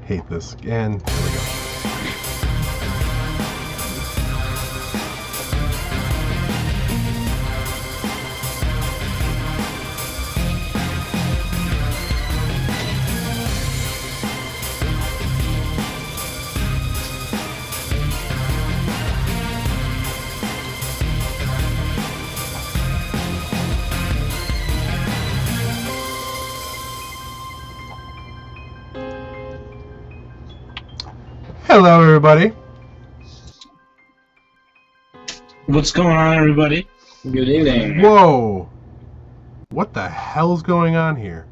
hate this. And here we go. Hello, everybody. What's going on, everybody? Good evening. Whoa. What the hell's going on here?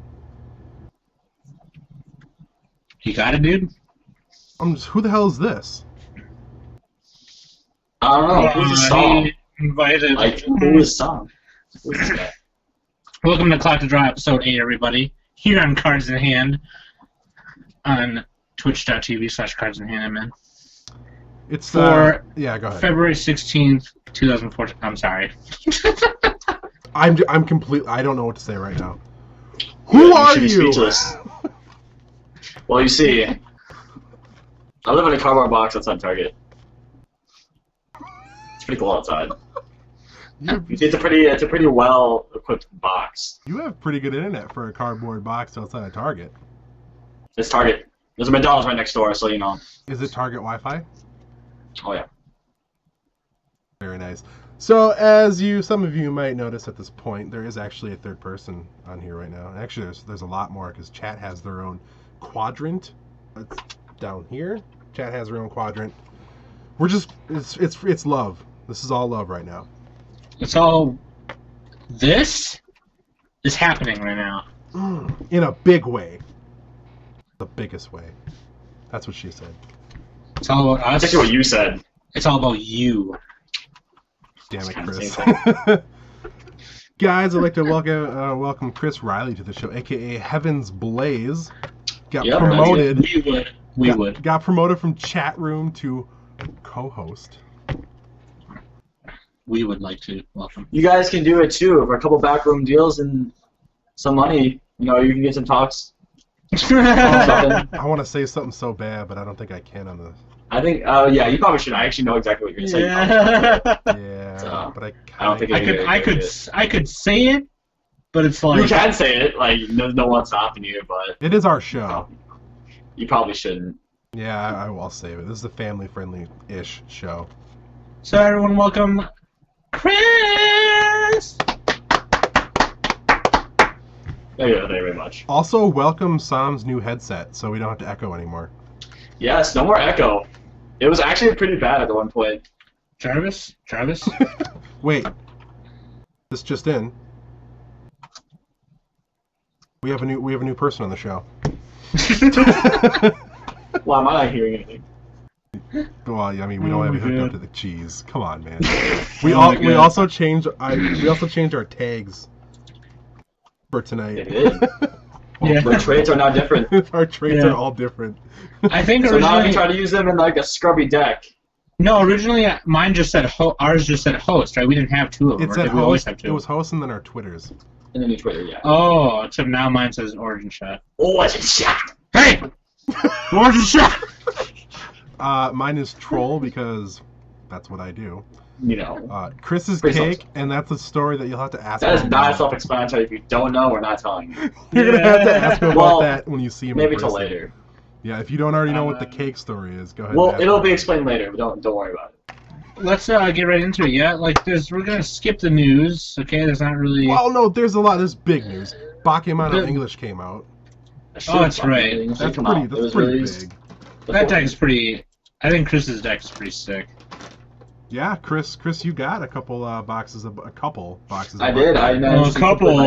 You got it, dude? Who the hell is this? I don't know. Who's the song? He invited. Like, who's the song? Who's this guy? Welcome to To Draw EP8, everybody. Here on Cards in Hand on twitch.tv/cardsinhand, man. It's for yeah, go ahead. February 16th, 2014. I'm sorry. I'm completely. I don't know what to say right now. Who are you? you? Speechless. Well, you see, I live in a cardboard box outside Target. It's pretty cool outside. It's a pretty well equipped box. You have pretty good internet for a cardboard box outside of Target. It's Target. There's a McDonald's right next door, so you know. Is it Target Wi-Fi? Oh yeah. Very nice. So, as some of you might notice at this point, there is actually a third person on here right now. Actually, there's a lot more because chat has their own quadrant. It's down here. Chat has their own quadrant. We're just it's love. This is all love right now. It's all. This is happening right now. In a big way. The biggest way. That's what she said. It's all about us. That's actually what you said. It's all about you. Damn it, Chris. Guys, I'd like to welcome Chris Riley to the show, aka Heaven's Blaze. Got promoted. We would. Got promoted from chat room to co-host. We would like to welcome. You guys can do it too. For a couple backroom deals and some money, you know, you can get some talks. I want to say something so bad, but I don't think I can on this. I think, yeah, you probably should. I actually know exactly what you're going to say. Yeah, so, but I don't think I could say it, but it's like you can say it. Like there's no one stopping you, but it is our show. You probably shouldn't. Yeah, I'll save it. This is a family-friendly-ish show. So everyone, welcome, Chris. Thank you very much. Also, welcome Sam's new headset, so we don't have to echo anymore. Yes, no more echo. It was actually pretty bad at one point. Jarvis? Wait. This just in. We have a new person on the show. Why am I not hearing anything? Well, I mean, we don't have it hooked up to the cheese. Come on, man. We also changed our tags for tonight. It did. Yeah. Our traits are now different. Our traits are all different. I think so now we try to use them in like a scrubby deck. No, originally mine just said ours just said host, right? We didn't have two of them. It said host. We always have two. It was host and then our Twitters. And then your Twitter, yeah. Oh, except now mine says Origin Shot. Origin Shot! Hey! Origin Shot! Mine is Troll because that's what I do. You know. Chris's Cake, and that's a story that you'll have to ask. That is not self-explanatory. If you don't know, we're not telling you. You're gonna have to ask him about that when you see him. Maybe till later. Yeah, if you don't already know what the cake story is, go ahead. Well, it'll be explained later. But don't worry about it. Let's get right into it. Yeah, like we're gonna skip the news. Okay, there's not really. Well, no, there's a lot. There's big news. Bakemono English came out. Oh, that's right. That's pretty big. That deck's pretty. I think Chris's deck is pretty sick. Yeah, Chris, you got a couple boxes of I did. I managed a couple.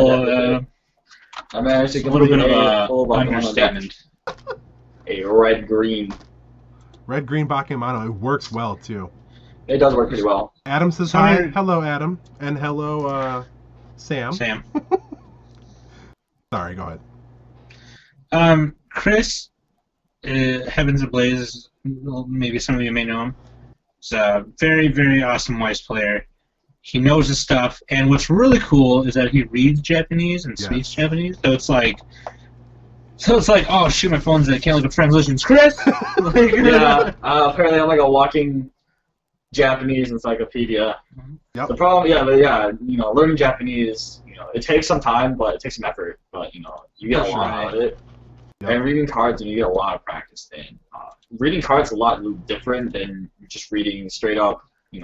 I managed to a little bit of understatement. A red-green. Red-green Bakemono. It works well too. It does work pretty well. Adam says hi. Hello, Adam, and hello, Sam. Sorry, go ahead. Chris, Heavens Ablaze. Well, maybe some of you may know him. He's a very, very awesome Weiss player. He knows his stuff, and what's really cool is that he reads Japanese and speaks Japanese. So it's like So it's like, oh shoot, my phone's dead. Can't look up translations. Chris. Like, Yeah. Apparently, I'm like a walking Japanese encyclopedia. Yep. The problem, learning Japanese, it takes some time, but it takes some effort. But you get For a lot sure. out of it. Yep. And reading cards, you get a lot of practice in. Reading cards is a lot different than just reading straight up,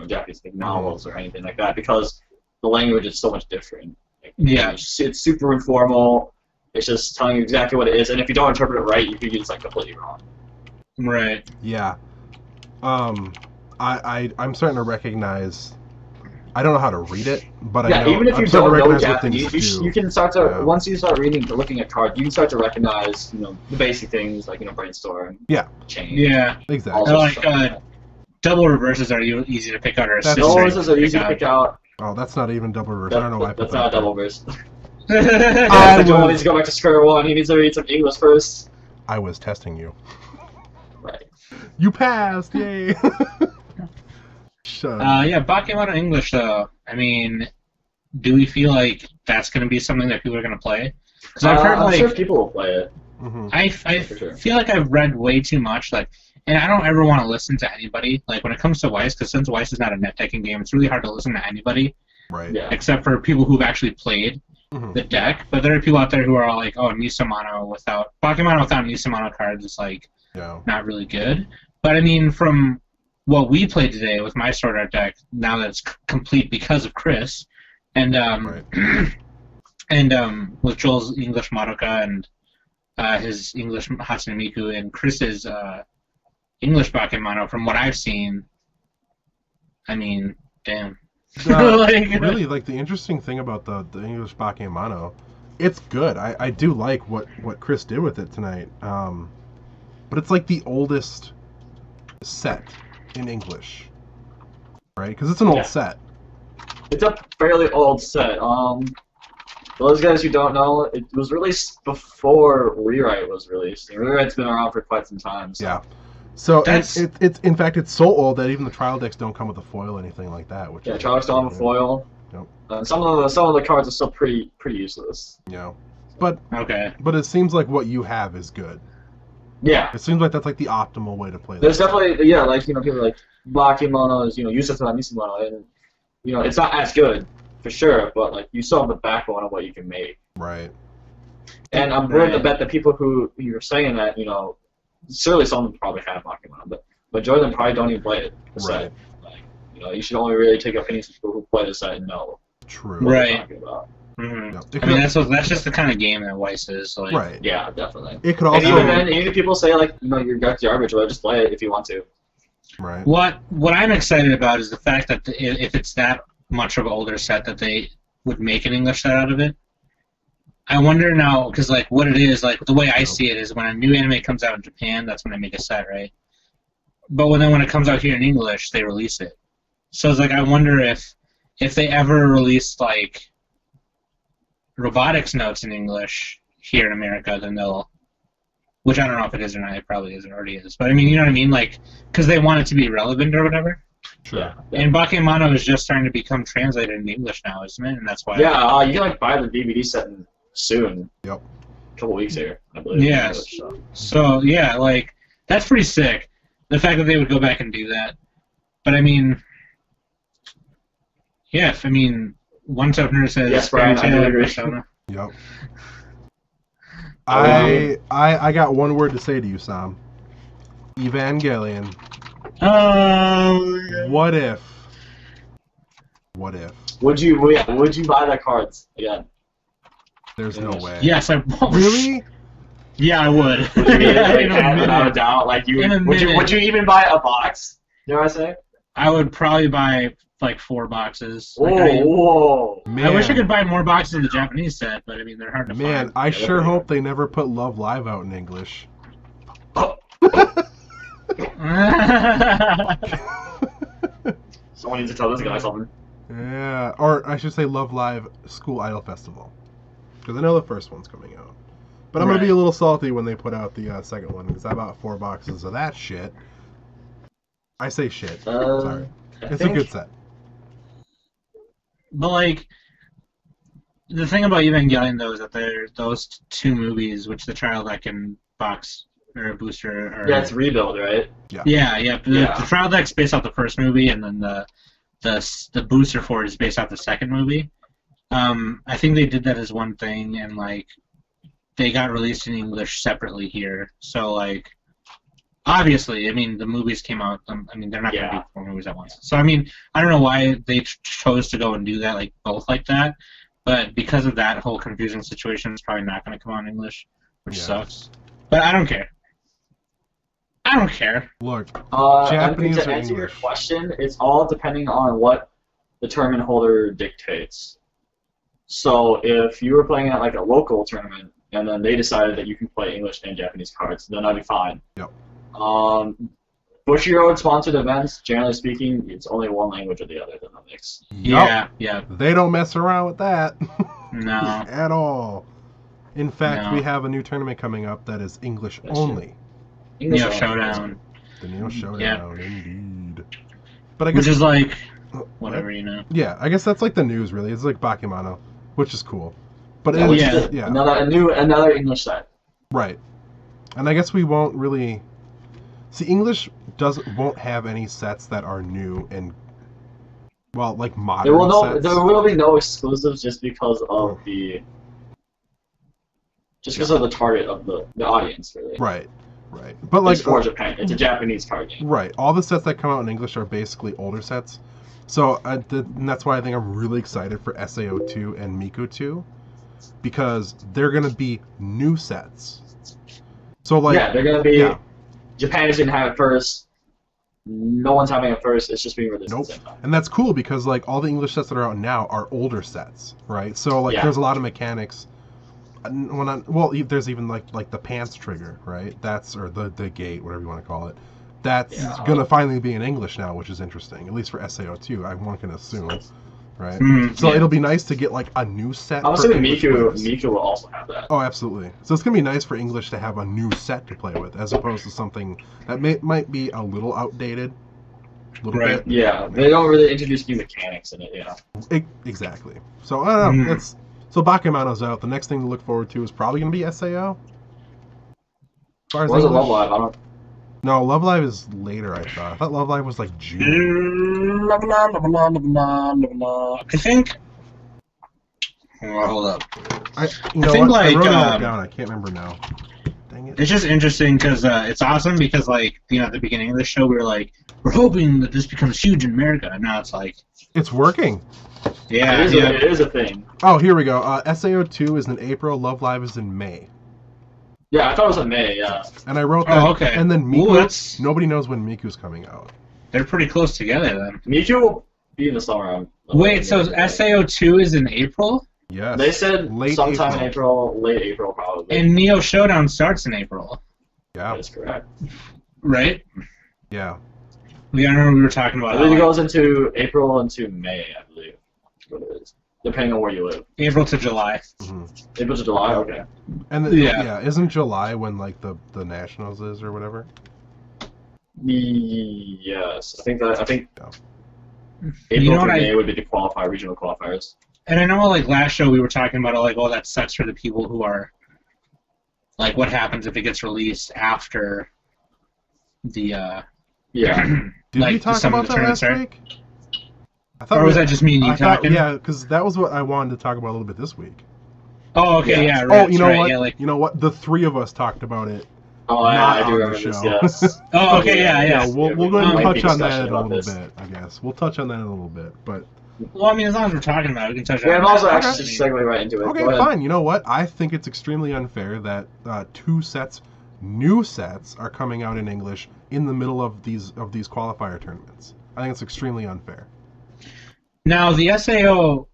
Japanese novels or anything like that, because the language is so much different. Like, Yeah. It's super informal. It's just telling you exactly what it is, and if you don't interpret it right, you could get it completely wrong. Right. Yeah. I'm starting to recognize. I don't know how to read it, but I know even if you I'm starting don't to know recognize what things Japanese, do. you can start to once you start looking at cards, you can start to recognize the basic things like brainstorm, Yeah. chain, Yeah. Exactly. all Like sorts of stuff. double reverses are easy to pick out, or That's- Double Double verses are easy to pick out. Oh, that's not even double reverse. I don't know why I put That's that not a there. double verse. I Like, Joel was- needs to go back to square one. He needs to read some English first. I was testing you. Right. You passed! Yay! Shut up. Yeah, Bakemono English though. I mean, do we feel like that's going to be something that people are going to play? Because I've heard I'm sure people will play it. Mm-hmm. I For sure. feel like I've read way too much, and I don't ever want to listen to anybody. Like when it comes to Weiss, because since Weiss is not a net decking game, it's really hard to listen to anybody Right. Yeah. except for people who've actually played Mhm. the deck. But there are people out there who are all like, "Oh, Nisamano without Bakemono without Nisamano cards is like Yeah. not really good." But I mean, from what we played today with my Sword Art deck, now that it's complete because of Chris, and Right. and with Joel's English Madoka and his English Hatsune Miku and Chris's English Bakemono, from what I've seen, I mean, damn. Really, like the interesting thing about the English Bakemono, it's good. I do like what Chris did with it tonight. But it's like the oldest set in English, right? Because it's an old Yeah. set. It's a fairly old set. For those guys who don't know, it was released before Rewrite was released. And Rewrite's been around for quite some time. So. Yeah. So That's- it's in fact it's so old that even the trial decks don't come with a foil or anything like that. Which Yeah, is, Charles don't have a foil. Yep. Some of the cards are still pretty useless. You know, but Okay. it seems like what you have is good. Yeah. It seems like that's like the optimal way to play. There's that. definitely people are like Bakemono is useless to Nisamono, and it's not as good for sure, but like you still have the backbone of what you can make. Right. And I'm willing to bet that people who you're saying that certainly some of them probably have Bakemono, but majority of them probably don't even play it. The set. Like you should only really take opinions from people who play the set and know True. what Right. they're talking about. Mhm. Yep. It I mean, could- that's just the kind of game that Weiss is. Like, right. Yeah, definitely. It could And also. even then, even if people say like your deck's garbage, well, just play it if you want to. Right. What I'm excited about is the fact that if it's that much of an older set that they would make an English set out of it. I wonder now, because like what it is, like the way I see it is when a new anime comes out in Japan, that's when they make a set, right? But when it comes out here in English, they release it. So it's like I wonder if they ever release like robotics notes in English here in America, then they'll, which I don't know if it is or not. It probably is. It already is. But I mean, you know what I mean? Like, because they want it to be relevant or whatever. Sure. Yeah. And Bakemono is just starting to become translated into English now, isn't it? And that's why. Yeah, you can like buy the DVD set soon. Yep. A couple weeks here, I believe. Yes. So. So yeah, like that's pretty sick. The fact that they would go back and do that. But I mean, yeah. I mean, one toughener says Yes, Brian, I do Fairy Tail agree. Persona. Yep. I got one word to say to you, Sam. Evangelion. What if? What if? Would you buy the cards again? There's no way. Yes, I would. Really? Yeah, I would. Would you Yeah, in a without a minute. doubt? Like In a would minute. you even buy a box? You know what I'm saying? I would probably buy like 4 boxes. Like, Whoa. Man, I wish I could buy more boxes of the Japanese set, but I mean they're hard to Man, find. I Yeah, sure they're hope they never put Love Live out in English. Someone needs to tell this guy something. Yeah, or I should say Love Live School Idol Festival. Because I know the first one's coming out. But I'm going to be Right. a little salty when they put out the second one, because I bought 4 boxes of that shit. I say shit. Sorry. I It's think- a good set. But like, the thing about Evangelion though is that those two movies, which the Trial Deck and Box or Booster, or Yeah, it's Rebuild, right? Yeah. The Trial Deck's based off the first movie, and then the Booster for it is based off the second movie. I think they did that as one thing, and like they got released in English separately here. So like, obviously, I mean the movies came out. I mean they're not going to be 4 movies at once. So I mean I don't know why they chose to go and do that like both like that. But because of that whole confusing situation, it's probably not going to come out in English, which sucks. But I don't care. I don't care. Look, Japanese to answer your question, it's all depending on what the tournament holder dictates. So if you were playing at like a local tournament, and then they decided that you can play English and Japanese cards, then that'd be fine. Yep. Bushiroad sponsored events, generally speaking, it's only one language or the other than the mix. Yeah. They don't mess around with that. No. At all. In fact, we have a new tournament coming up that is English only. Neo Showdown. The Neo Showdown, indeed. But I guess which is like whatever, you know. Yeah, I guess that's like the news, really. It's like Bakemono, which is cool. But another English set. Right. And I guess we won't really see English won't have any sets that are new and like modern sets. There will be no exclusives just because of the target of the audience, really. Right. But like it's for Japan. It's a Japanese card game. Right. All the sets that come out in English are basically older sets. So and that's why I think I'm really excited for SAO2 and Miku 2 because they're going to be new sets. So like they're going to be Japan is going to have it first. No one's having it first. It's just being released at the same time. And that's cool because like all the English sets that are out now are older sets, right? So like there's a lot of mechanics. There's even like the pants trigger, right? That's or the gate, whatever you want to call it. That's gonna finally be in English now, which is interesting. At least for SAO2, one can assume, right? So it'll be nice to get like a new set. I'm assuming Miku will also have that. Oh, absolutely. So it's gonna be nice for English to have a new set to play with, as opposed to something that might be a little outdated. Bit. Yeah, they don't really introduce new mechanics in it. Yeah. Exactly. So I don't know. So Bakemono's out. The next thing to look forward to is probably going to be SAO. Or is it Love Live? I don't. No, Love Live is later. I thought Love Live was like June. I think. Hold up. I wrote it down. I can't remember now. Dang it. It's just interesting because it's awesome because like at the beginning of the show we were like we're hoping that this becomes huge in America, and now it's like it's working. Yeah, it is a thing. Oh, here we go. SAO2 is in April. Love Live is in May. Yeah, I thought it was in May. Yeah. And I wrote that. Oh, okay. And then Miku. Nobody knows when Miku's coming out. They're pretty close together then. Miku will be in the summer. Wait, so SAO2 is in April? Yes. They said sometime in April, late April probably. And Neo Showdown starts in April. Yeah. That is correct. Right? Yeah. I remember we were talking about. I believe it goes into April into May, I believe. What it is, depending on where you live. April to July. Mm-hmm. April to July, okay. And isn't July when like the Nationals is or whatever? Yes, I think. Yeah. April to May would be the regional qualifiers. And I know, like last show, we were talking about like, oh, that sucks for the people who are like, what happens if it gets released after the Did we talk about that last week? Or was that just me and you talking? Yeah, because that was what I wanted to talk about a little bit this week. Oh, okay, yeah, right. Oh, you know right, what? Yeah, like... You know what? The three of us talked about it. Oh, I do remember this, yes. Oh, okay, yeah. We'll go ahead and touch on that in a little bit, I guess. We'll touch on that in a little bit, but... Well, I mean, as long as we're talking about it, we can touch on it. Yeah, I'm also actually just segue right into it. Okay, fine. You know what? I think it's extremely unfair that new sets, are coming out in English in the middle of these qualifier tournaments. I think it's extremely unfair. Now, the SAO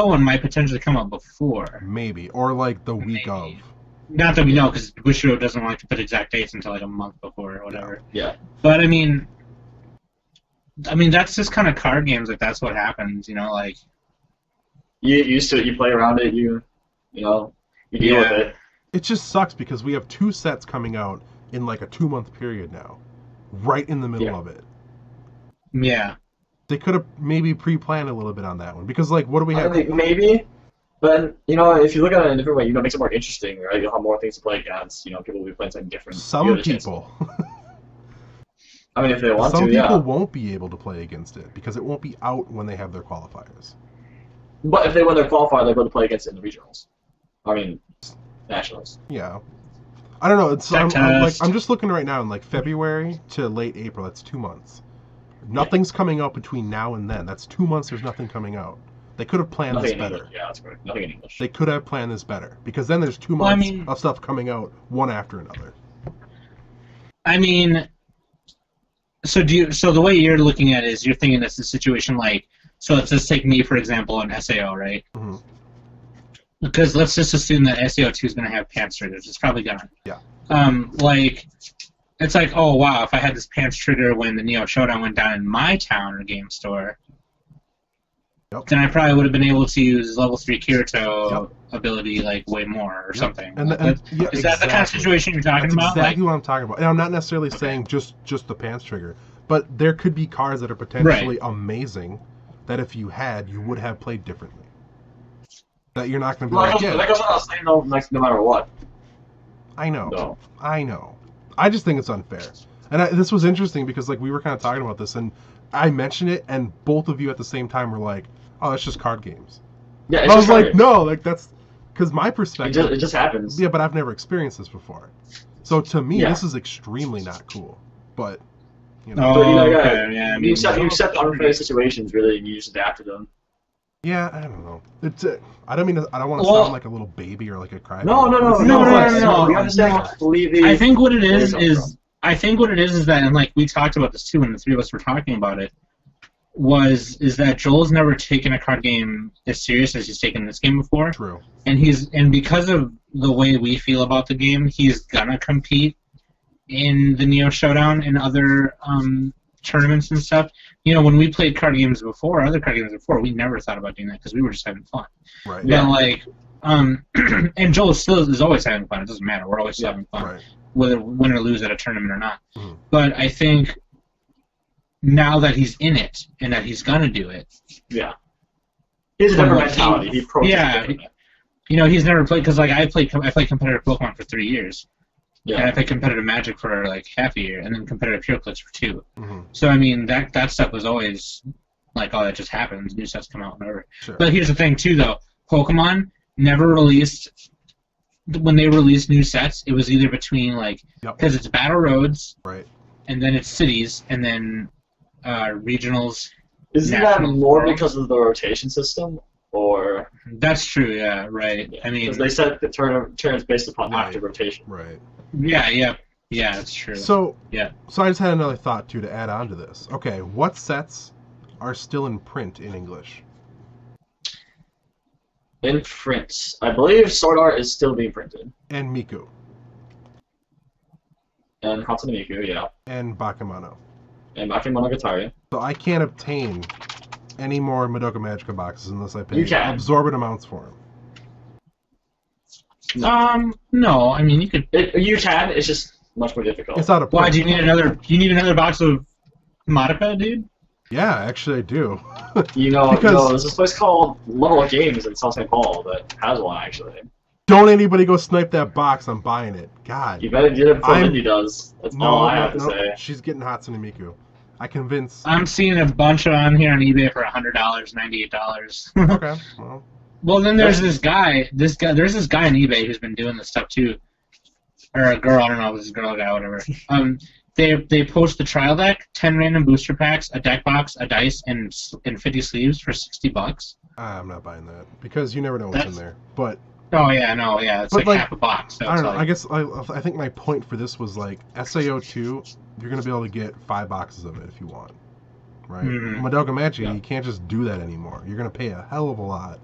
one might potentially come out before. Maybe, or like the week of. Not that we know, because Bushido doesn't like to put exact dates until like a month before or whatever. Yeah. But I mean, that's just kind of card games. Like that's what happens, like. You used to it. You play around it. You deal with it. It just sucks because we have two sets coming out in like a 2-month period now, right in the middle of it. Yeah. They could have maybe pre-planned a little bit on that one because, like, what do we have? I think maybe, But you know, if you look at it in a different way, you know, it makes it more interesting, right? You'll have more things to play against. You know, people will be playing something different. Some people. I mean, if they want Some to, people yeah. won't be able to play against it because it won't be out when they have their qualifiers. But if they win their qualifier, they're going to play against it in the regionals. I mean, nationals. Yeah. I don't know. It's I'm just looking right now in like February to late April. That's 2 months. Nothing's coming out between now and then. That's 2 months. There's nothing coming out. They could have planned this better. Yeah, that's correct. Nothing in English. They could have planned this better because then there's 2 months of stuff coming out one after another. I mean, so the way you're looking at it is you're thinking it's a situation like, so let's just take me for example in SAO, right? Mm-hmm. Because let's just assume that SAO2 is going to have pants triggers. It's probably gonna. Yeah. Like, it's like, oh wow, if I had this pants trigger when the Neo Showdown went down in my town or game store, then I probably would have been able to use level 3 Kirito ability like way more or something. Is that the kind of situation you're talking about? Exactly what I'm talking about. And I'm not necessarily saying just the pants trigger, but there could be cards that are potentially amazing that if you had, you would have played differently. That you're not going to be like, yeah. That goes without saying, no matter what. I know. No. I know. I just think it's unfair. And this was interesting because like we were kind of talking about this, and I mentioned it, and both of you at the same time were like, "Oh, it's just card games." Yeah, I was like, "No, like that's because my perspective." It just happens. Yeah, but I've never experienced this before, so to me, this is extrememely not cool. But you know, you accept unfair situations really, and you just adapt to them. Yeah, I don't know. It's I don't want to sound like a little baby or like a crybaby. No. You understand completely. I think what it is that, and like we talked about this too when the three of us were talking about it, is that Joel's never taken a card game as serious as he's taken this game before. True. And because of the way we feel about the game, he's gonna compete in the Neo Showdown and other tournaments and stuff. You know, when we played other card games before, we never thought about doing that because we were just having fun. Right. Yeah. But like, and Joel is always having fun. It doesn't matter. We're always having fun, whether win or lose at a tournament or not. Mm-hmm. But I think now that he's in it and that he's gonna do it, he has a different mentality. He you know, he's never played because like I played competitive Pokemon for 3 years. Yeah. And I played competitive Magic for like half a year, and then competitive HeroClix for 2. Mm-hmm. So I mean, that stuff was always like, oh, that just happens. New sets come out whenever. Sure. But here's the thing too, though. Pokemon never released. When they released new sets, it was either between like because it's Battle Roads, right, and then it's cities, and then regionals. Isn't that more because of the rotation system? Or that's true, yeah, right. Yeah, I mean, because they set the turns based upon active rotation. Right. Yeah, that's true. So I just had another thought too to add on to this. Okay, what sets are still in print in English? In print, I believe Sword Art is still being printed. And Miku. And Hatsune Miku, yeah. And Bakemono. And Bakemonogatari. So I can't obtain any more Madoka Magica boxes unless I pay absorbent amounts for them. No. I mean, you could. You can. It's just much more difficult. It's out of print. Why do you need another? You need another box of Madoka, dude? Yeah, actually, I do. There's this place called Level Up Games in South St. Paul that has one actually. Don't anybody go snipe that box. I'm buying it. God. You better get it before Mindy does. That's all I have to say. She's getting Hatsune Miku. I convince. I'm seeing a bunch on here on eBay for $100, $98. Okay. Well, then there's this guy. There's this guy on eBay who's been doing this stuff too, or a girl. I don't know if it's a girl or guy, whatever. They post the trial deck, 10 random booster packs, a deck box, a dice, and 50 sleeves for $60. I'm not buying that because you never know what's in there. But oh yeah, no, yeah, it's like half a box. So I don't know. I guess I think my point for this was like SAO2. You're gonna be able to get 5 boxes of it if you want, right? Mm-hmm. Madoka Magica, you can't just do that anymore. You're gonna pay a hell of a lot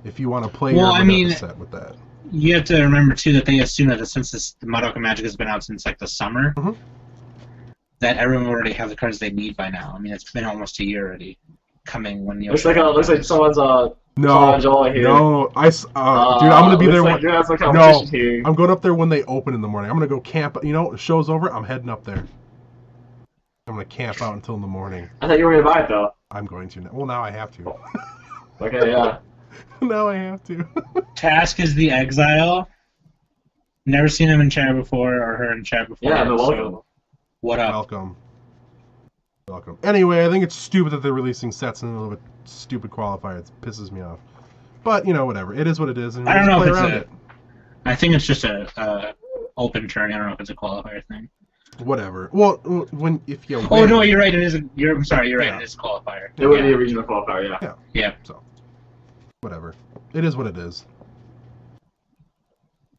if you want to play your Madoka set with that. You have to remember too that they assume that since the Madoka Magica has been out since like the summer, that everyone will already have the cards they need by now. I mean, it's been almost a year already. Coming when the looks like someone's No, here. No, dude, I'm gonna be there. I'm going up there when they open in the morning. I'm gonna go camp. You know, the show's over. I'm heading up there. I'm gonna camp out until in the morning. I thought you were gonna buy it though. I'm going to. Well, now I have to. Okay, yeah. Now I have to. Task is the exile. Never seen him in chat before or her in chat before. Yeah, but welcome. So what up? Welcome. Welcome. Anyway, I think it's stupid that they're releasing sets in a little bit stupid qualifier. It pisses me off. But, you know, whatever. It is what it is. And I don't know if it's it. I think it's just a open turn. I don't know if it's a qualifier thing. Whatever. Well, if you win, Oh no, you're right. It is. I'm sorry. You're right. Yeah. It is a qualifier. It would be a regional qualifier, yeah. Yeah. So, whatever. It is what it is.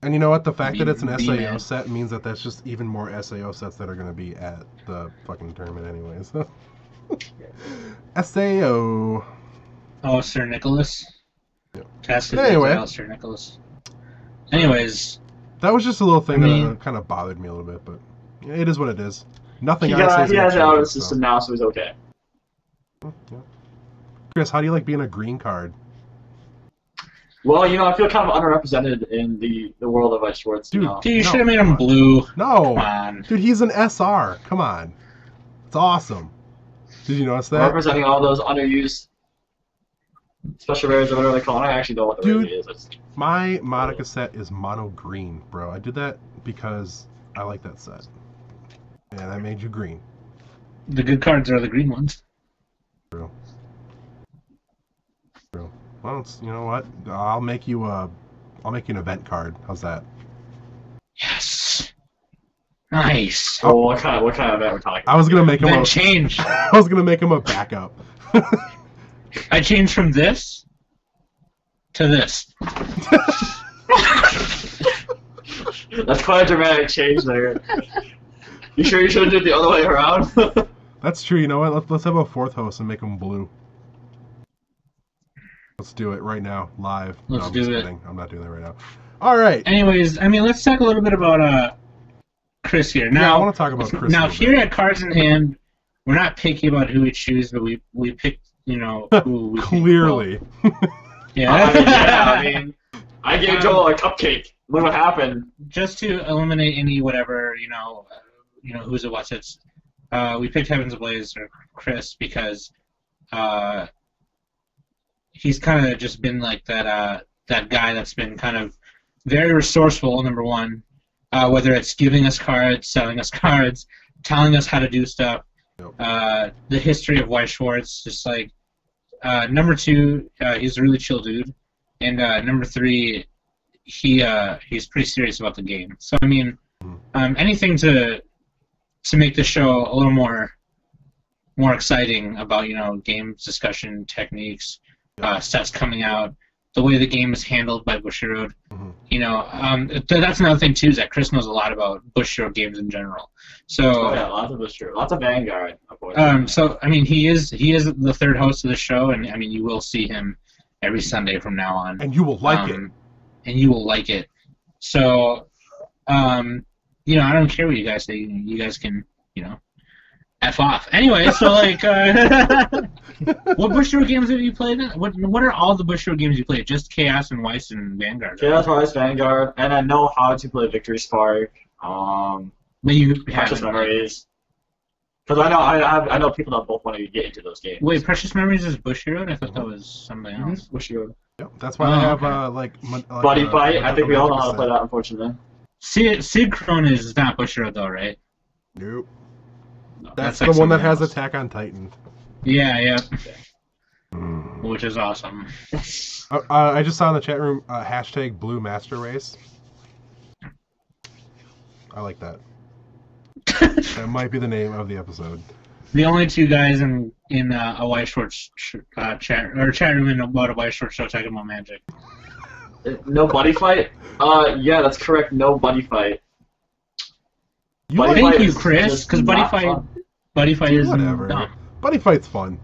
And you know what? The fact that it's an SAO set means that that's just even more SAO sets that are going to be at the fucking tournament anyways. SAO. Oh, Sir Nicholas. Yeah. Task is Anyway. Sir Nicholas. Anyways. That was just a little thing that kind of bothered me a little bit, but it is what it is. Nothing He I say has it out of the so. system now, so he's okay. Yeah. Chris, how do you like being a green card? Well, you know, I feel kind of underrepresented in the world of Ice Schwartz. Dude, you know? Dude, you should have made him blue. No. Come on. Dude, he's an SR. Come on. It's awesome. Did you notice that? Representing all those underused special rares or whatever they call it. I actually know what the Dude, rare is. My Monica set is mono green, bro. I did that because I like that set. And I made you green. The good cards are the green ones. True. True. Well, you know what? I'll make you an event card. How's that? Yes. Nice. Oh, what kind of event we're talking? I was gonna make him Then a change. I was gonna make him a backup. I changed from this to this. That's quite a dramatic change there. You sure you shouldn't do it the other way around? That's true. You know what? Let's have a fourth host and make him blue. Let's do it right now, live. Let's I'm do just it. kidding. I'm not doing that right now. All right. Anyways, I mean, let's talk a little bit about Chris here. Now, Yeah, I want to talk about Chris. Now, a little here bit. at Cards in Hand, we're not picky about who we choose, but we picked, you know, who we Clearly. Yeah. I mean, I gave Joel a cupcake. Look what happened. Just to eliminate any whatever, who's it, what's it's. We picked Heavens Ablaze or Chris because he's kind of just been like that guy that's been kind of very resourceful, number one, whether it's giving us cards, selling us cards, telling us how to do stuff, Yep. the history of Weiss Schwartz, just like, number two, he's a really chill dude, and number three, he's pretty serious about the game. So, I mean, anything to make the show a little more exciting about, games, discussion, techniques, sets coming out, the way the game is handled by Bushiroad. That's another thing too, is that Chris knows a lot about Bushiroad games in general. So Lots of Bushiroad, lots of Vanguard. so I mean, he is the third host of the show, and I mean, you will see him every Sunday from now on, And you will like it. and you will like it. So, I don't care what you guys say. You guys can, F off. Anyway, so like, what Bushiroad games have you played? What are all the Bushiroad games you played? Just Chaos and Weiss and Vanguard. Chaos, Weiss, Vanguard, and I know how to play Victory Spark. But you Precious haven't. Memories. Because I know people that both want to get into those games. Wait, Precious Memories is Bushiroad? I thought that was something else. Bushiroad. Yep. That's why I have okay. Buddy Fight. I think we all know how to play that, unfortunately. Sid Crone is not Bushiroad though, right? Nope. No. That's like the one that something has else. Attack on Titan. Yeah. Mm. Which is awesome. I just saw in the chat room hashtag Blue Master Race. I like that. That might be the name of the episode. The only two guys in a Weiss Schwartz chat room in about a Weiss Schwartz show talking about Magic. No Buddy Fight? Yeah, that's correct. No Buddy Fight. Buddy Thank Fight you, is Chris, just because not fun. Buddy Fight is Whatever. dumb. Buddy Fight's fun.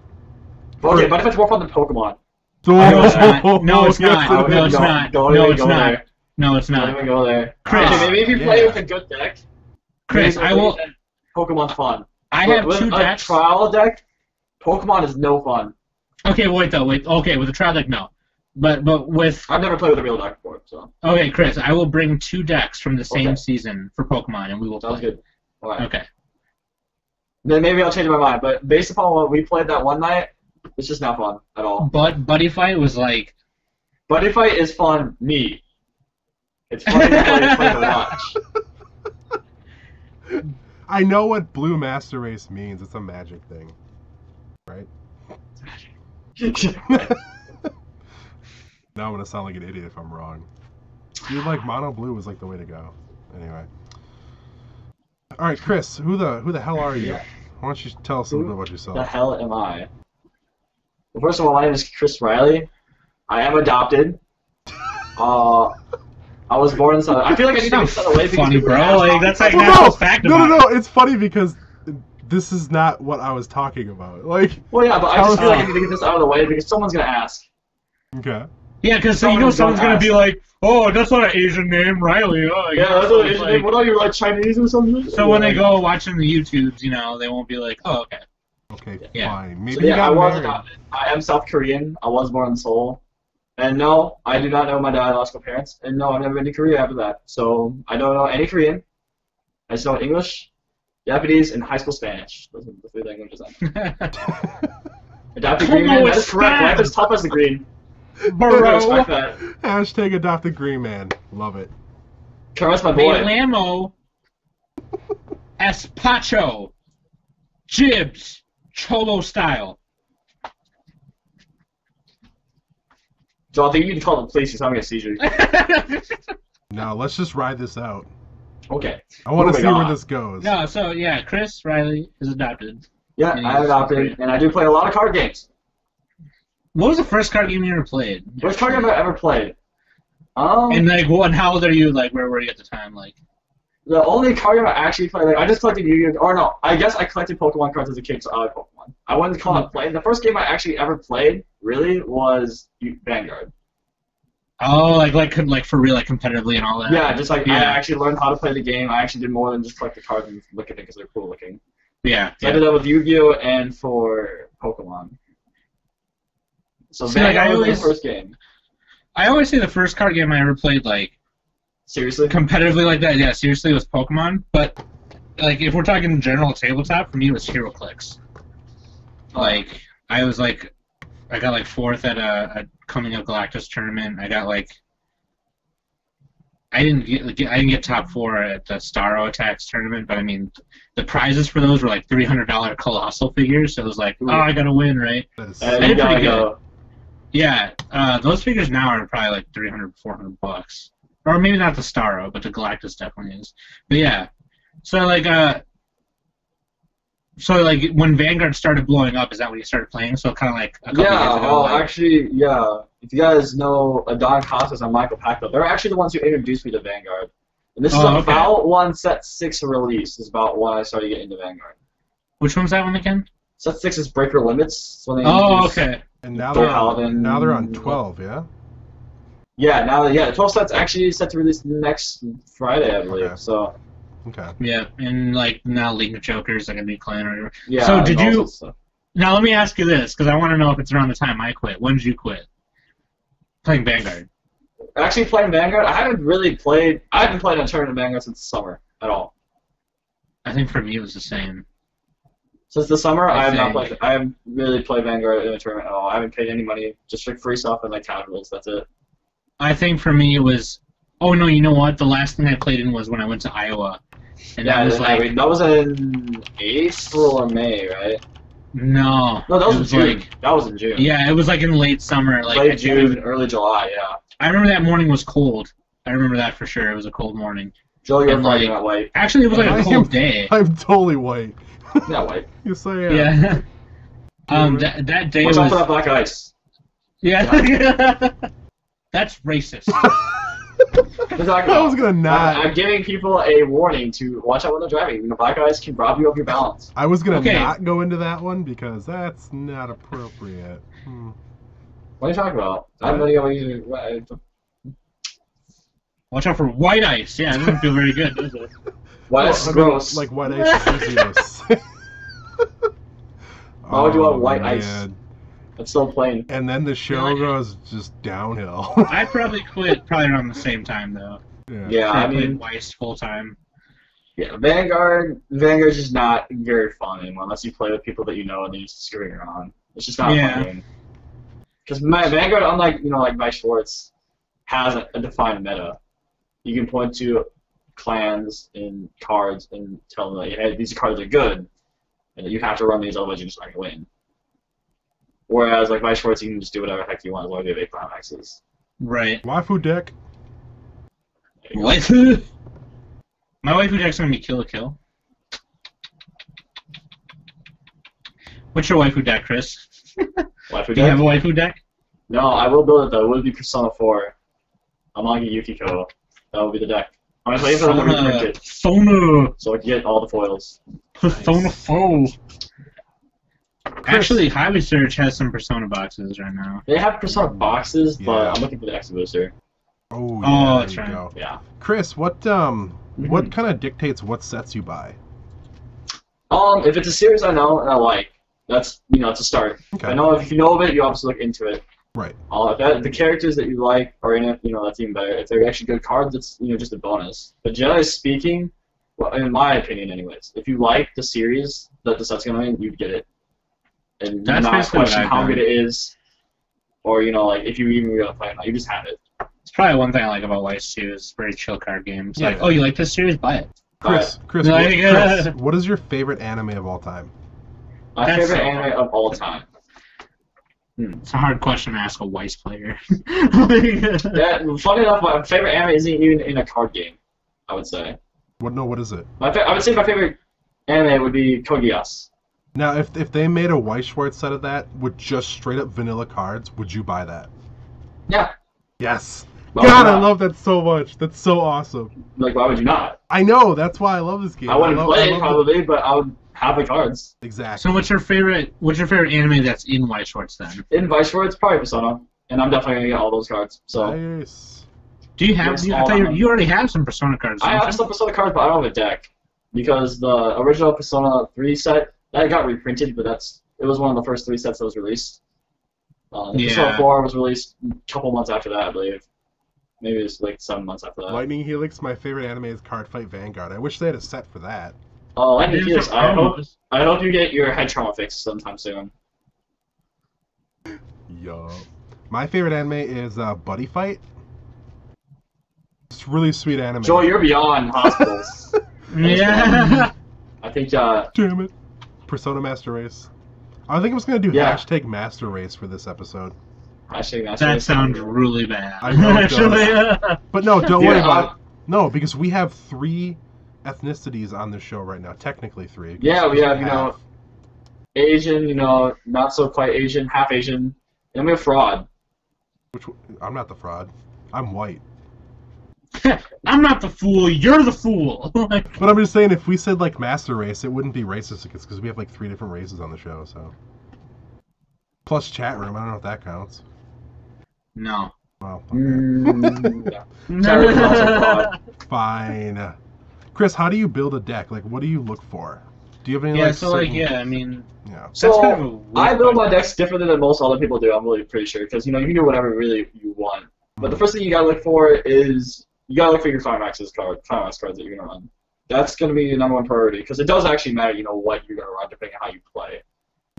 Okay, Buddy Fight's more fun than Pokemon. No, it's not. No, it's Yes, not. it No, is. it's not. Don't No, even it's go not. there. No, it's Don't not. even go there. Chris, Okay, maybe if you play yeah. with a good deck. Chris, maybe I will. Pokemon's fun. I But have with two a decks. trial deck, Pokemon is no fun. Okay, wait. Okay, with the trial deck, no. But with I've never played with a real deck before, so okay, Chris, I will bring two decks from the same Okay. season for Pokemon, and we will sounds play. good. Alright. Okay. Then maybe I'll change my mind. But based upon what we played that one night, it's just not fun at all. But Buddy Fight was like Buddy fight is fun. Me. It's fun to play. It's fun to watch. I know what Blue Master Race means. It's a magic thing, right? Now I'm gonna sound like an idiot if I'm wrong. Dude, like mono blue was like the way to go. Anyway. All right, Chris, who the hell are you? Yeah. Why don't you tell us a little bit about yourself? The hell am I? Well, first of all, my name is Chris Riley. I am adopted. I was born in South. I feel like I need to get set away because funny, people bro. ask Like, about that's me. like Well, natural fact about no. It's funny because this is not what I was talking about. Like, Well, yeah, but I just feel like I us- need to get this out of the way because someone's gonna ask. okay. Yeah, because you Someone know don't someone's gonna ask. be like, "Oh, that's not an Asian name, Riley." Oh, Yeah, that's what Asian name. What are you, like Chinese or something? So when they go watching the YouTubes, you know, they won't be like, "Oh, okay." Okay, Yeah. fine. Maybe So, you yeah, got I was married. adopted. I am South Korean. I was born in Seoul. And no, I do not know my biological parents. And no, I've never been to Korea after that. So I don't know any Korean. I just know English, Japanese, and high school Spanish. Those are the three languages I know. Adopted green man, that is correct. Life is tough as the green. I Bro, respect that. Hashtag adopted green man. Love it. Carlos, my Me boy. Lamo, Espacho, Jibs, Cholo style. So I think you can call the police. He's having a seizure. Now let's just ride this out. Okay. I want to Moving see where on. this goes. No, so yeah, Chris Riley is adopted. Yeah, And I am he's adopted, Korean. and I do play a lot of card games. What was the first card game you ever played? Which card game have I ever played? And like, what? How old are you? Like, where were you at the time? Like, The only card game I actually played, like, I just collected Yu-Gi-Oh! Or no, I guess I collected Pokemon cards as a kid, so I like Pokemon. I wouldn't call it playing. The first game I actually ever played, really, was Vanguard. oh, like for real, like competitively and all that. Yeah, just like, I Yeah. actually learned how to play the game. I actually did more than just collect the cards and look at them because they're cool looking. Yeah. So I did that with Yu-Gi-Oh! And for Pokemon. So See, like, Vanguard I was always- the first game. I always say the first card game I ever played, like Seriously? competitively like that. Yeah, seriously, was Pokemon. But like, if we're talking general tabletop, for me, it was HeroClix. Like, I was like, I got like fourth at a Coming Up Galactus tournament. I got like, I didn't get top four at the Starro Attacks tournament, but I mean, the prizes for those were like $300 colossal figures. So it was like, oh, I gotta win, right? That is I You did gotta pretty go. Yeah, those figures now are probably like $300-$400, or maybe not the Starro, but the Galactus definitely is. But yeah, so like when Vanguard started blowing up, is that when you started playing? So kind of like a couple Yeah, years ago. well, like, actually, yeah. If you guys know Don Costas and Michael Pacto, they're actually the ones who introduced me to Vanguard. And this is Oh, okay. about when Set 6 release. Is about when I started getting into Vanguard. which one's that one again? Set 6 is Breaker Limits. When they Oh, introduced- okay. And now Thor they're Paladin. now they're on 12, yeah. Yeah, the 12 set's actually set to release next Friday, I believe. Okay. So, Okay. Yeah, and like now League of Jokers, like a new clan or whatever. yeah. So and did all you- sorts of stuff. Now let me ask you this, because I want to know if it's around the time I quit. When did you quit playing Vanguard? Actually, playing Vanguard, I haven't played in a tournament of Vanguard since summer at all. I think for me it was the same. Since the summer, I I have not think- played. I haven't really played Vanguard in a tournament at all. I haven't paid any money, just like free stuff and like casuals. That's it. I think for me it was. Oh no, you know what? The last thing I played in was when I went to Iowa, and Yeah, that was like that was in April or May, right? no. No, that was it in was June. like That was in June. yeah, it was like in late summer. Like I Late didn't June, even- early July. Yeah. I remember that morning was cold. I remember that for sure. It was a cold morning. Joe, you're And, probably like- not white. Actually, it was like I a am- cold day. I'm totally white. Not white. You say yeah. Yeah. That day Watch out for was that black ice. yeah. That's racist. Exactly. I was gonna not. I'm giving people a warning to watch out when they're driving. You know, black ice can rob you of your balance. I was gonna Okay. not go into that one because that's not appropriate. What are you talking about? I have no idea what you. Watch out for white ice. Yeah, it doesn't feel very good, does it? Why Well, is I mean, gross? like white ice Zeus. Why would you want white ice? man. It's still plain. And then the show Really? goes just downhill. I probably quit around the same time though. Yeah, I played mean, Weiss full time. yeah, Vanguard's just not very fun anymore unless you play with people that you know and they're just screwing around. It's just not a Yeah. fun game. Because Vanguard, unlike like Vice Schwartz, has a defined meta. You can point to clans and cards and tell them like, hey, these cards are good, and you have to run these, otherwise you're just not gonna win. Whereas like Vice Schwartz, you can just do whatever the heck you want as long as you have 8 climaxes. Right. Waifu deck. Waifu. My waifu deck's gonna be Kill a Kill. What's your waifu deck, Chris? Waifu Do you have a waifu deck? No, I will build it though. It would be Persona 4. Amagi Yukiko. That would be the deck. I'm gonna play for them to reprint it. Phona. So I can get all the foils. Persona 4. Actually, High Research has some Persona boxes right now. They have Persona boxes, but Yeah. I'm looking for the X booster. Oh, Oh, yeah, that's there you right. go. Yeah. Chris, what kind of dictates what sets you buy? If it's a series I know and I like, that's it's a start. Okay. I know if you know of it, you obviously look into it. Right. If the characters that you like are in it, that's even better. If they're actually good cards, it's just a bonus. But generally speaking, well, in my opinion, anyways, if you like the series that the set's gonna in, you'd get it, and That's not basically question what I've how done. good it is, or like if you even gonna play it, you just have it. It's probably one thing I like about Weiss too. Is very chill card games. Yeah. Like, oh, you like this series? Buy it. Chris, Like, Chris, what is your favorite anime of all time? My That's favorite so anime of all time. It's a hard question to ask a Weiss player. Yeah, funny enough, my favorite anime isn't even in a card game. I would say. What is it? I would say my favorite anime would be Kogias. Now, if they made a Weiss Schwartz set of that with just straight up vanilla cards, would you buy that? Yeah. Yes. Well, God, why I not? love that so much. That's so awesome. Like, why would you not? I know. That's why I love this game. I wouldn't play it love probably, but I would have the cards. Exactly. So what's your favorite anime that's in Weiss Schwartz then? In Vice Schwartz, probably Persona, and I'm definitely gonna get all those cards. So Nice. Do you have? Yes, I all thought of you already have some Persona cards. I don't have you? some Persona cards, but I don't have a deck because the original Persona 3 set that got reprinted, but it was one of the first 3 sets that was released. Persona 4 was released a couple months after that, I believe. Maybe it's like 7 months after that. Lightning Helix, my favorite anime is Cardfight Vanguard. I wish they had a set for that. Oh, Lightning There's Helix, some I hope you get your head trauma fixed sometime soon. Yo. My favorite anime is Buddy Fight. It's really sweet anime. Joel, you're beyond hospitals. Yeah. I think, Damn it. Persona Master Race. I think I was going to do Yeah. hashtag Master Race for this episode. That sounds really bad. I know it Actually, does. But no, don't worry Yeah, about it. No, because we have 3 ethnicities on the show right now. Technically 3. Yeah, we have, half. Asian, not so quite Asian, half Asian, and we have fraud. I'm not the fraud. I'm white. I'm not the fool. You're the fool. But I'm just saying, if we said like Master Race, it wouldn't be racist because we have like 3 different races on the show. So plus chat room. I don't know if that counts. No. Well, okay. Yeah. Sorry, we're also fraud. Fine. Chris, how do you build a deck? Like, what do you look for? Do you have any Yeah. like? So certain... I mean, Yeah. So that's kind of a weird I build my question. decks differently than most other people do. I'm really pretty sure because you can do whatever really you want. But the first thing you gotta look for is you gotta look for your climax cards that you're gonna run. That's gonna be your #1 priority because it does actually matter. What you're gonna run depending on how you play.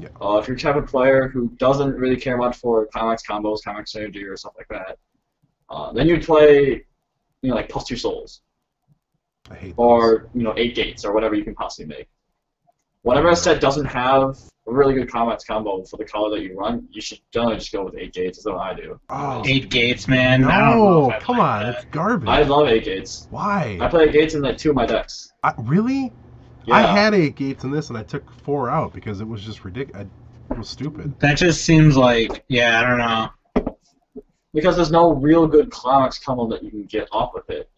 Yeah. If you're the type of player who doesn't really care much for climax combos, climax synergy, or stuff like that, then you'd play, like +2 souls I hate those. or 8 gates or whatever you can possibly make. Whenever a set doesn't have a really good climax combo for the color that you run, you should generally just go with 8 gates. That's what I do. Oh 8 gates, man. I don't know no! if I Come like on, that. it's garbage. I love 8 gates. I Why? play 8 gates in like 2 of my decks. Really? Yeah. I had 8 gates in this, and I took 4 out because it was just ridiculous. It was stupid. That just seems like, I don't know. Because there's no real good climax combo that you can get off with it.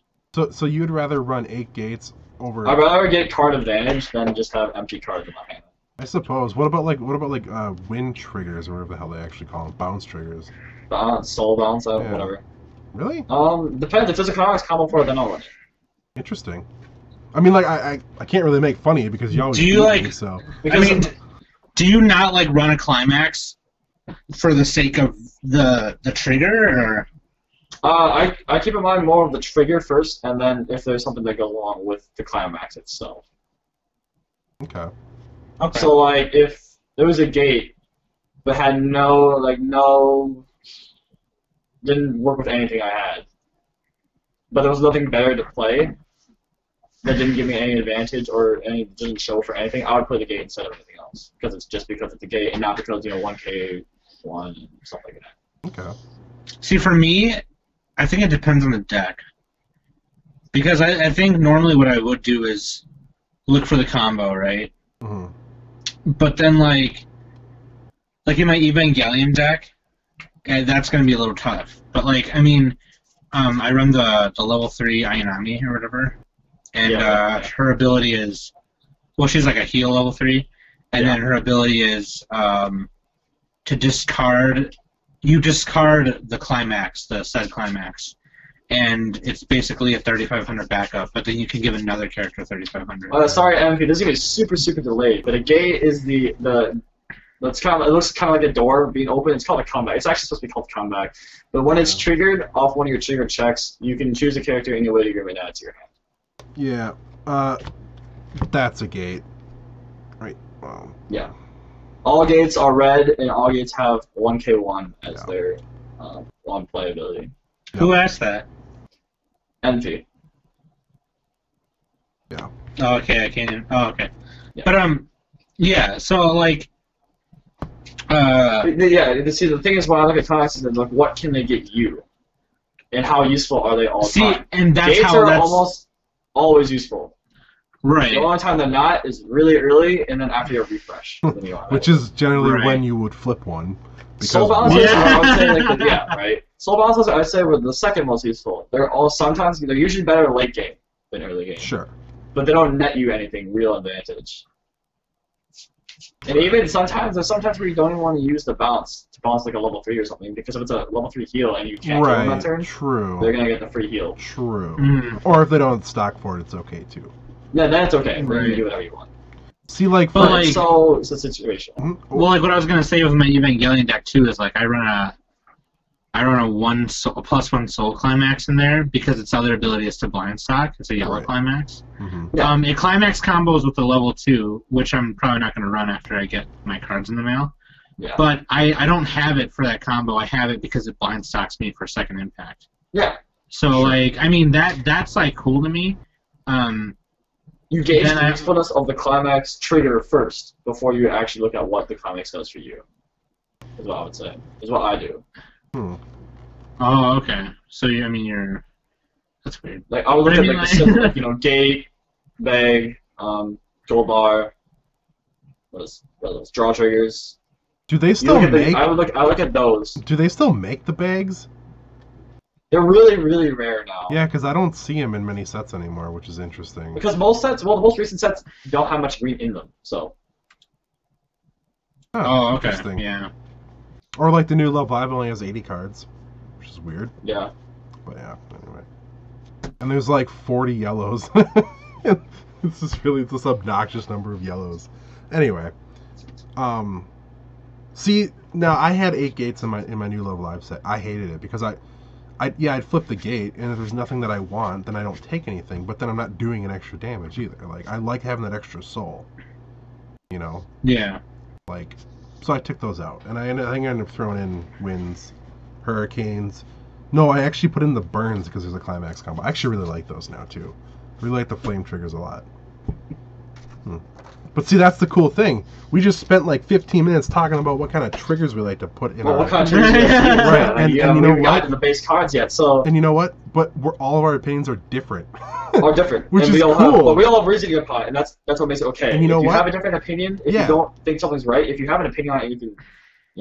So you'd rather run 8 gates over? I'd rather get card advantage than just have empty cards in my hand. I suppose. What about wind triggers or whatever the hell they actually call them? Bounce triggers. Soul bounce, Yeah. whatever. Really? Depends. If there's a climax combo for it, then I'll run it. Interesting. I mean, like I can't really make fun of you because you always Do you, beat me, like- so. Because Do you not run a climax for the sake of the trigger, or? I keep in mind more of the trigger first, and then if there's something that goes along with the climax itself. Okay. Okay. So, like, if there was a gate but had didn't work with anything I had. But there was nothing better to play that didn't give me any advantage or didn't show for anything. I would play the gate instead of anything else because it's the gate and not because 1K1 and stuff like that. Okay. See, for me, I think it depends on the deck. Because I think normally what I would do is look for the combo, right? Mm-hmm. But then, like in my Evangelion deck, that's going to be a little tough. But, like, I mean, I run the level 3 Ayanami or whatever, and her ability is, well, she's like a heal level 3, and then her ability is to discard, you discard the climax, the said climax. And it's basically a 3,500 backup, but then you can give another character 3,500. Sorry, MP, this is gonna be super delayed. But a gate is it looks kind of like a door being open. It's called a comeback. It's actually supposed to be called comeback. But when it's triggered off one of your triggered checks, you can choose a character any way you're going to add to your hand. Yeah, that's a gate, right? Wow. Yeah, all gates are red, and all gates have 1K1 as their one play ability. Who asked that? MP. Yeah. Oh, okay, I can't. Oh, okay. Yeah. But yeah. So like, See, the thing is, when I look at comics, is like, what can they get you, and how useful are they all the time? And that's gates how are almost always useful. Right. The only time they're not is really early, and then after your refresh. Which is generally when you would flip one. Soul balancers I would say right? Soul balancers I would say were the second most useful. They're usually better late game than early game. Sure. But they don't net you anything real advantage. And even sometimes there's where you don't even want to use the bounce to bounce like a level 3 or something, because if it's a level 3 heal and you can't kill them that turn, they're gonna get the free heal. True. Or if they don't stock for it, it's okay too. Yeah, then it's okay. Right. You can do whatever you want. See, like, so it's a situation. Well, like what I was gonna say with my Evangelion deck too is like I run a +1 soul climax in there because its other ability is to blind stock. It's a yellow climax. Mm-hmm. It climax combos with the level 2, which I'm probably not gonna run after I get my cards in the mail. Yeah. But I don't have it for that combo. I have it because it blind stocks me for second impact. Yeah. So like, I mean that's like cool to me. You gauge the usefulness of the climax trigger first before you actually look at what the climax does for you. Is what I would say. Is what I do. Oh, okay. So you're. That's weird. Like I would look at the simple, gate, bag, gold bar. What is those? Draw triggers. Do they still make? I look at those. Do they still make the bags? They're really rare now. Yeah, because I don't see them in many sets anymore, which is interesting. Because most sets, the most recent sets don't have much green in them, so. Oh, okay. Interesting. Yeah. Or like the new Love Live only has 80 cards, which is weird. Yeah. But yeah, anyway. And there's like 40 yellows. It's just really this obnoxious number of yellows. Anyway, see, now I had 8 gates in my new Love Live set. I hated it because I'd flip the gate, and if there's nothing that I want, then I don't take anything, but then I'm not doing an extra damage either. Like, I like having that extra soul, Yeah. Like, so I took those out, and I think I ended up throwing in winds, hurricanes. No, I actually put in the burns because there's a climax combo. I actually really like those now, too. I really like the flame triggers a lot. But see, that's the cool thing. We just spent like 15 minutes talking about what kind of triggers we like to put in. What kind of triggers? Right, and you know what? Gotten the base cards yet, so. And you know what? But all of our opinions are different. Are different, which and is cool. But we all have reason to get caught, and that's what makes it okay. And you know if you what? have a different opinion, if you don't think something's right, if you have an opinion on it, you can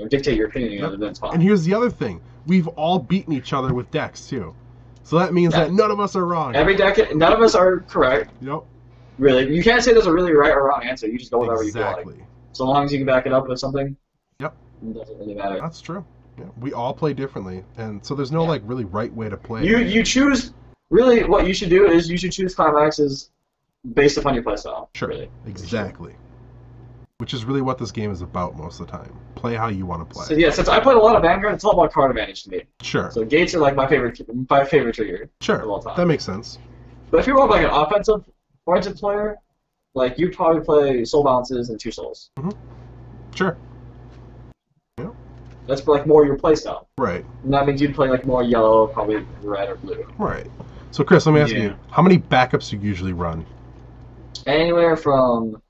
dictate your opinion on it, then it's fine. And here's the other thing: we've all beaten each other with decks too, so that means that none of us are wrong. Every deck, none of us are correct. Yep. Really, you can't say there's a really right or wrong answer. You just go with whatever you feel like. So long as you can back it up with something. Yep. It doesn't really matter. That's true. Yeah, we all play differently, and so there's no like really right way to play. You choose. Really, what you should do is you should choose climaxes based upon your playstyle. Sure. Really. Exactly. Which is really what this game is about most of the time. Play how you want to play. So yeah, since I played a lot of Vanguard, it's all about card advantage to me. Sure. So gates are like my favorite trigger. Sure. Of all time. That makes sense. But if you're more of like an offensive-oriented player, like you'd probably play soul balances and 2 souls. Mm-hmm. Sure. That's like more your playstyle. Right. And that means you'd play like more yellow, probably red or blue. Right. So Chris, let me ask you, how many backups do you usually run? Anywhere from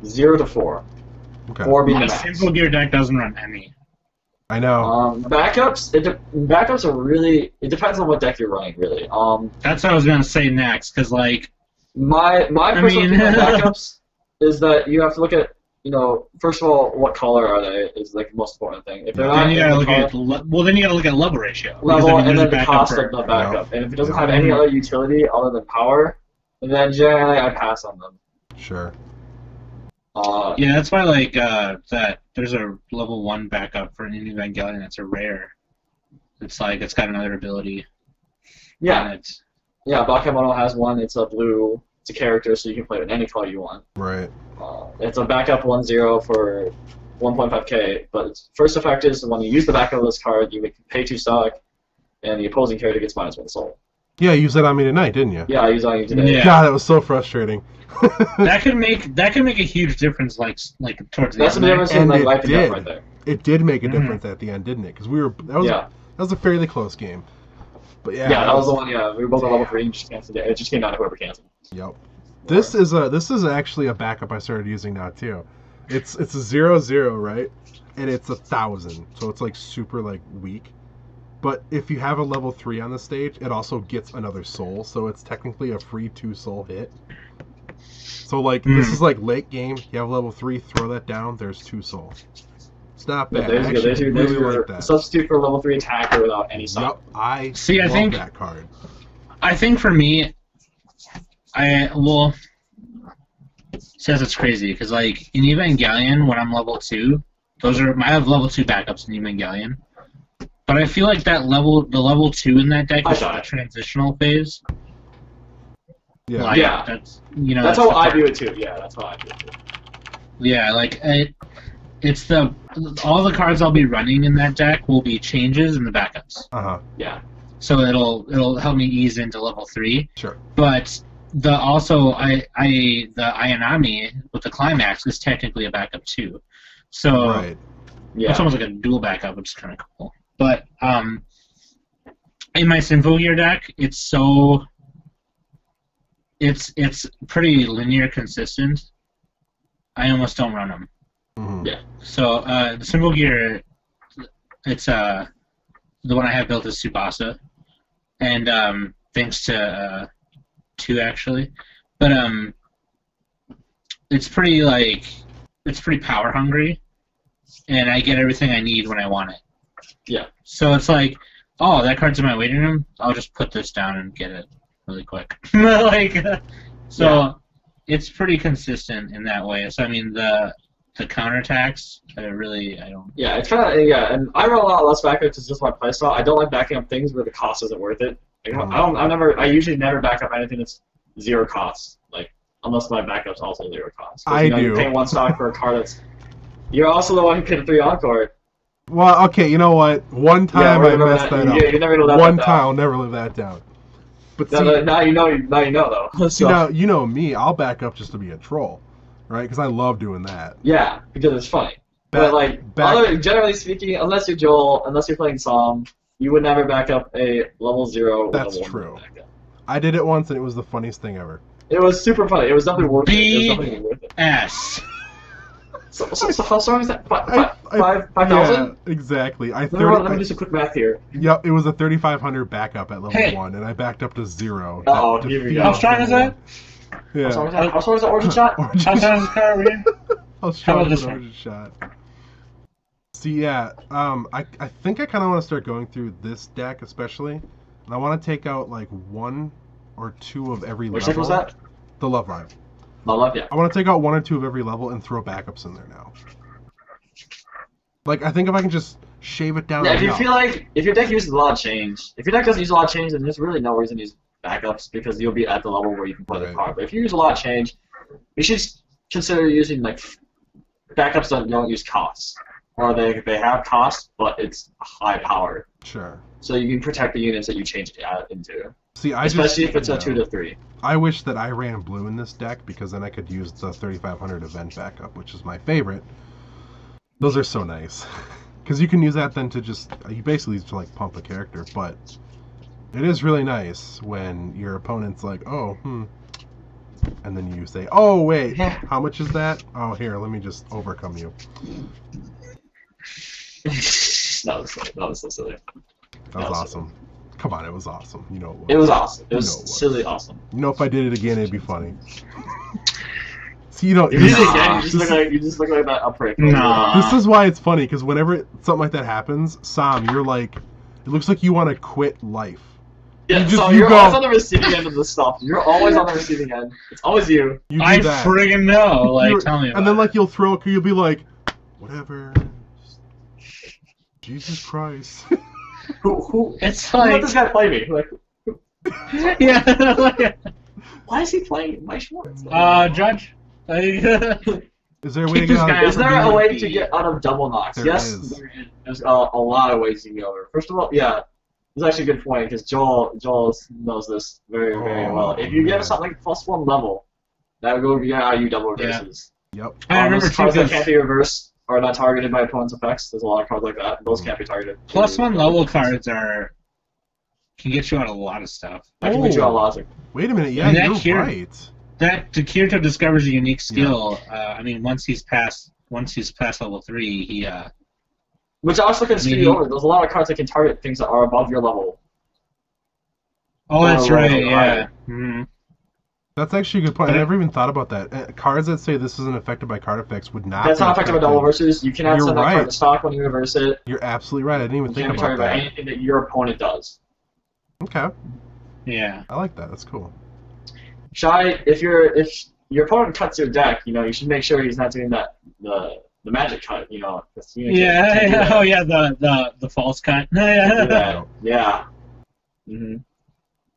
0 to 4. Okay. 4 being the My max. simple gear deck doesn't run any. I know. Backups are really. It depends on what deck you're running, really. That's what I was gonna say next, because like my personal opinion on backups is that you have to look at, first of all, what color are they is like the most important thing. If they're not, then you gotta look color, at then you gotta look at level ratio. level, and then the backup cost for- of the backup. And if it doesn't have any other utility other than power, then generally I pass on them. Sure. Yeah, that's why like that there's a level 1 backup for an Evangelion that's a rare. It's like it's got another ability. Yeah. on it. Yeah, Bakemono has one. It's a blue. It's a character, so you can play it in any color you want. Right. It's a backup 1/0 for 1.5k, but its first effect is when you use the backup of this card, you can pay 2 stock, and the opposing character gets -1 soul. Yeah, you used that on me tonight, didn't you? Yeah, I use it on you today. Yeah. God, that was so frustrating. That could make a huge difference, like towards the That's the end. difference in And like it life and death did. right there. It did make a Mhm. difference at the end, didn't it? Because that was a fairly close game. But yeah, Yeah, that was the one. Yeah, we were both at level 3 and just canceled it. It just came down to whoever canceled. Yep. This is actually a backup I started using now too. It's a 0/0, right? And it's 1,000, so it's like super like weak. But if you have a level 3 on the stage, it also gets another soul, so it's technically a free 2 soul hit. So like this is like late game. You have level 3, throw that down. There's 2 soul. It's not bad. There's I actually really your like that. substitute for level 3 attacker without any Yep, stop. I I love think- that card. I think for me, says it's crazy because like in Evangelion when I'm level 2, I have level 2 backups in Evangelion, but I feel like the level 2 in that deck is a transitional phase. Yeah. Like, Yeah. that's That's how I view it too. Yeah, that's how I view it too. Yeah, like it's all the cards I'll be running in that deck will be changes in the backups. Yeah. So it'll help me ease into level 3. Sure. But the Ayanami with the climax is technically a backup too. So Right. Yeah. it's almost like a dual backup, which is kind of cool. But in my Sinful Gear deck, it's pretty linear consistent. I almost don't run them. Mhm. Yeah. So the Sinful Gear, it's the one I have built is Tsubasa, and thanks to 2 actually, but it's pretty power hungry, and I get everything I need when I want it. Yeah. So it's like, oh, that card's in my waiting room. I'll just put this down and get it really quick. It's pretty consistent in that way. So I mean the counterattacks, I don't. Yeah, it's kind of and I run a lot less backup because it's just my playstyle. I don't like backing up things where the cost isn't worth it. Like, I usually never back up anything that's 0 cost. Like unless my backup's also 0 cost. I do. You're paying 1 stock for a card that's. You're also the one who paid a 3 encore. Well, okay, you know what? One time I messed that up. Yeah, you never know that. One time, I'll never live that down. But see, now you know though. see, now you know me. I'll back up just to be a troll, right? Because I love doing that. Yeah, because it's funny. But like, generally speaking, unless you're Joel, unless you're playing Psalm, you would never back up a level 0. That's level true. 1 backup. I did it once, and it was the funniest thing ever. It was super funny. It was definitely worth it. It was definitely worth it. S. So how strong is that? 5,000? Yeah, exactly. Let me do some quick math here. Yep, it was a 3,500 backup at level Hey. 1, and I backed up to 0. Uh-oh, That here we defeated go. How strong is that? Yeah. How strong is that origin shot? Orange How strong is this card over here? How strong about is this an one? orange shot? See, yeah, I think I kind of want to start going through this deck especially, and I want to take out like 1 or 2 of every Which level. deck was that? The Love Line. Love, yeah. I want to take out 1 or 2 of every level and throw backups in there now. Like, I think if I can just shave it down. Yeah, if you enough. feel like if your deck uses a lot of change, if your deck doesn't use a lot of change, then there's really no reason to use backups because you'll be at the level where you can play the Right. card. But if you use a lot of change, you should consider using like backups that don't use costs, or they have costs but it's high power, Sure. so you can protect the units that you change it out into. See, Especially if it's a 2 to 3. I wish that I ran blue in this deck because then I could use the 3,500 event backup, which is my favorite. Those are so nice. Because you can use that then to just, you basically to like pump a character, but it is really nice when your opponent's like, oh, and then you say, oh, wait, how much is that? Oh, here, let me just overcome you. That was so silly. That was awesome. Come on, it was awesome. You know it was. It was awesome. It was silly awesome. You know, if I did it again, it'd be funny. See, you don't. If you did it again, you just look like that prick. Nah. This is why it's funny, because whenever something like that happens, Sam, you're like, it looks like you want to quit life. Yeah, so you're always on the receiving end of the stuff. You're always on the receiving end. It's always you. I friggin' know. Like, tell me about And then, like, it. you'll be like, whatever. Jesus Christ. Who It's like... let this guy play me? Like, yeah. why is he playing my shorts? Judge? Is there a way to Keep this get out guy of Is there a way to get out of double knocks? There Yes, is. there is. There's a lot of ways you can get over. First of all, yeah, it's actually a good point because Joel knows this very well. If you get something like +1 level, that would go how you double reverses. Yep. I remember There's cards too, that can't be reversed or not targeted by opponent's effects. There's a lot of cards like that. Those can't be targeted. +1 level cards can get you out of a lot of stuff. That can get you out of logic. Wait a minute. Yeah, And that you're here- right. That Kirito discovers a unique skill. I mean, once he's past level 3, he Which also can screw you over. There's a lot of cards that can target things that are above your level. Oh, that's Oh, right. right. Yeah. Mm-hmm. That's actually a good point. I never even thought about that. Cards that say this isn't affected by card effects would not. That's be not affected by double reverses. You cannot You're send that right. card to stock when you reverse it. You're absolutely right. I didn't even You think can't be about targeted by that. anything that your opponent does. Okay, Yeah. I like that. That's cool. Shy, if your opponent cuts your deck, you should make sure he's not doing the magic cut, 'cause you can't do Yeah. that. Oh, yeah. The false cut. Do that. Yeah. Mm-hmm.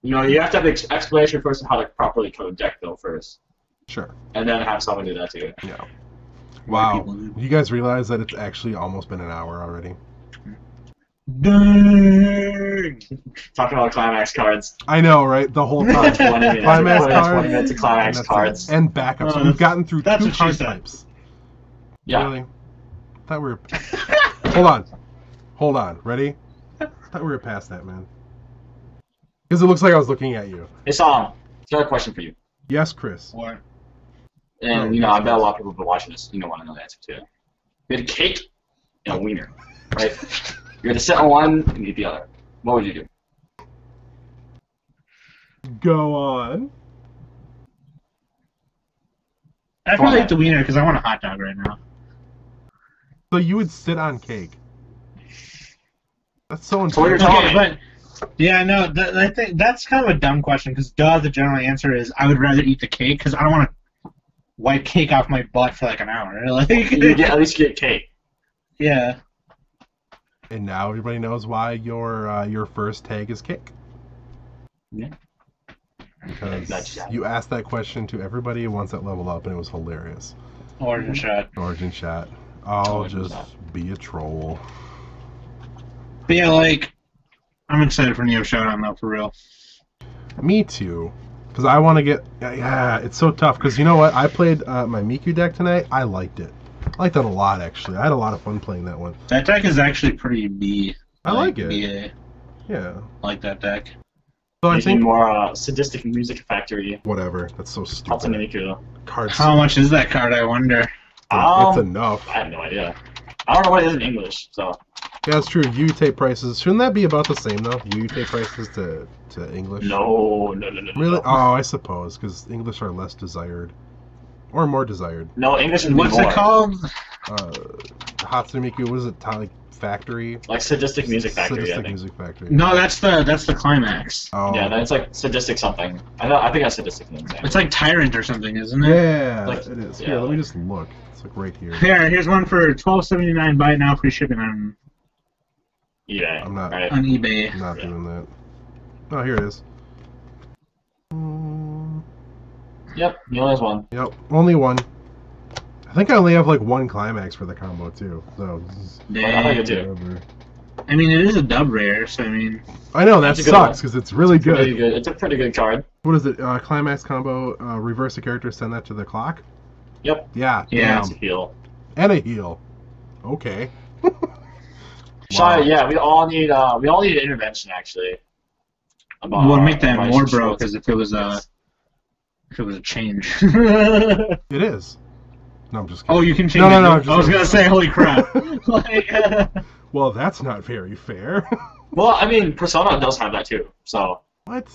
You have to have the explanation first of how to properly code a deck, though, first. Sure. And then have someone do that, too. Yeah. Wow. You guys realize that it's actually almost been an hour already? Dang. Talking about climax cards. I know, right? The whole time. 20 minutes. Climax 20 cards. minutes of climax That's cards. it. And backups. Oh, We've gotten through that's 2 what she card said. types. Yeah. Really? Thought we were... Hold on. Ready? Thought we were past that, man. Because it looks like I was looking at you. Hey, Sam, got a question for you. Yes, Chris. What? And, I bet a lot of people have been watching this. Want to know the answer, too. You had a cake and a wiener, right? You had to sit on one and eat the other. What would you do? Go on. I feel like the wiener because I want a hot dog right now. So you would sit on cake. That's so So what you're important. telling Okay, but yeah, no, I think that's kind of a dumb question because the general answer is I would rather eat the cake because I don't want to wipe cake off my butt for like an hour. Like, at least get cake. Yeah. And now everybody knows why your first tag is cake. Yeah. Because you asked that question to everybody once at Level Up, and it was hilarious. Origin shot. Origin shot. I'll Origin just shot. be a troll. But yeah, like, I'm excited for Neo Showdown though, for real. Me too. Because I want to get... Yeah, it's so tough. Because you know what? I played my Miku deck tonight. I liked it. I liked it a lot, actually. I had a lot of fun playing that one. That deck is actually pretty B. I like it. BA. Yeah. I like that deck. So I Making think... more sadistic music factory. Whatever. That's so Lots of stupid. Miku. Cards. How much is that card, I wonder? It's enough. I have no idea. I don't know what it is in English, so. Yeah, it's true. Yute prices. Shouldn't that be about the same, though? Yute prices to English? No. Really? No. Oh, I suppose, because English are less desired. Or more desired. No, English is What's more. it called? Hatsune Miku, what is it? Like Factory? Like sadistic music factory, I Sadistic think. Music Factory. No, that's the climax. Oh. Yeah, that's like sadistic something. I think that's sadistic names. It's like Tyrant or something, isn't it? Yeah, Like- it is. yeah, Here, let me like- just look. It's like right here. Here's one for $12.79. Buy it now, free shipping on eBay. I'm not- Right. eBay. I'm not Yeah. doing that. Oh, here it is. Yep, you only has one. Yep, only one. I think I only have like one climax for the combo too. So. I think it too. Whatever. I mean, it is a dub rare, so I mean. I know that It's a good sucks one. because it's really good. Pretty good. It's a pretty good card. What is it? Climax combo. Reverse a character. Send that to the clock. Yep. Yeah. Yeah. It's a heal. And a heal. Okay. Wow. Yeah, we all need intervention actually. We'll make that more, bro, because if it was a change. It is. No, I'm just kidding. Oh, you can change it. No, I was gonna say, holy crap. Like, well, that's not very fair. Well, I mean, Persona does have that too. So. What?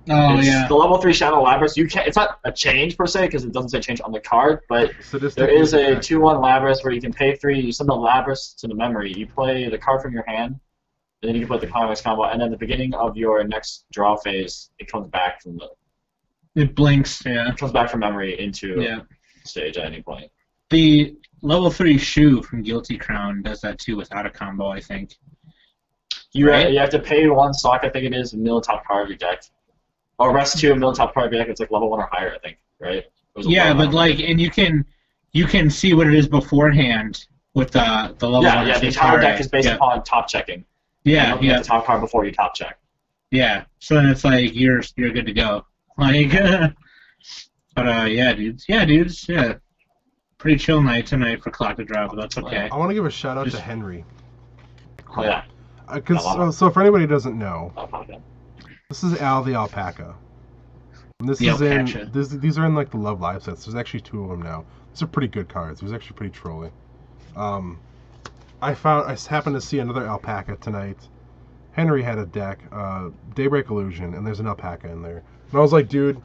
Oh yeah. The level 3 Shadow Labrys. You can't. It's not a change per se because it doesn't say change on the card, but there is a 2/1 Labrys where you can pay 3. You send the Labrys to the memory. You play the card from your hand, and then you can put the climax combo. And then at the beginning of your next draw phase, it comes back from the. It blinks. Yeah. It comes back from memory into stage at any point. The level 3 Shu from Guilty Crown does that too without a combo, I think. You have to pay 1 stock, I think it is, middle top card of your deck. Or rest 2 middle top card of your deck. It's like level 1 or higher, I think, right? Yeah, but like, and you can see what it is beforehand with the level 1. Yeah, the entire deck is based upon top checking. Yeah, you get the top card before you top check. Yeah, so then it's like you're good to go. Like, but yeah, dudes. Pretty chill night tonight for Clock to Draw, but that's okay. I want to give a shout out to Henry. Oh yeah. So for anybody who doesn't know, this is Al the Alpaca. And this is in these are in like the Love Live sets. There's actually 2 of them now. These are pretty good cards. It was actually pretty trolly. I happened to see another Alpaca tonight. Henry had a deck, Daybreak Illusion, and there's an Alpaca in there. And I was like, dude,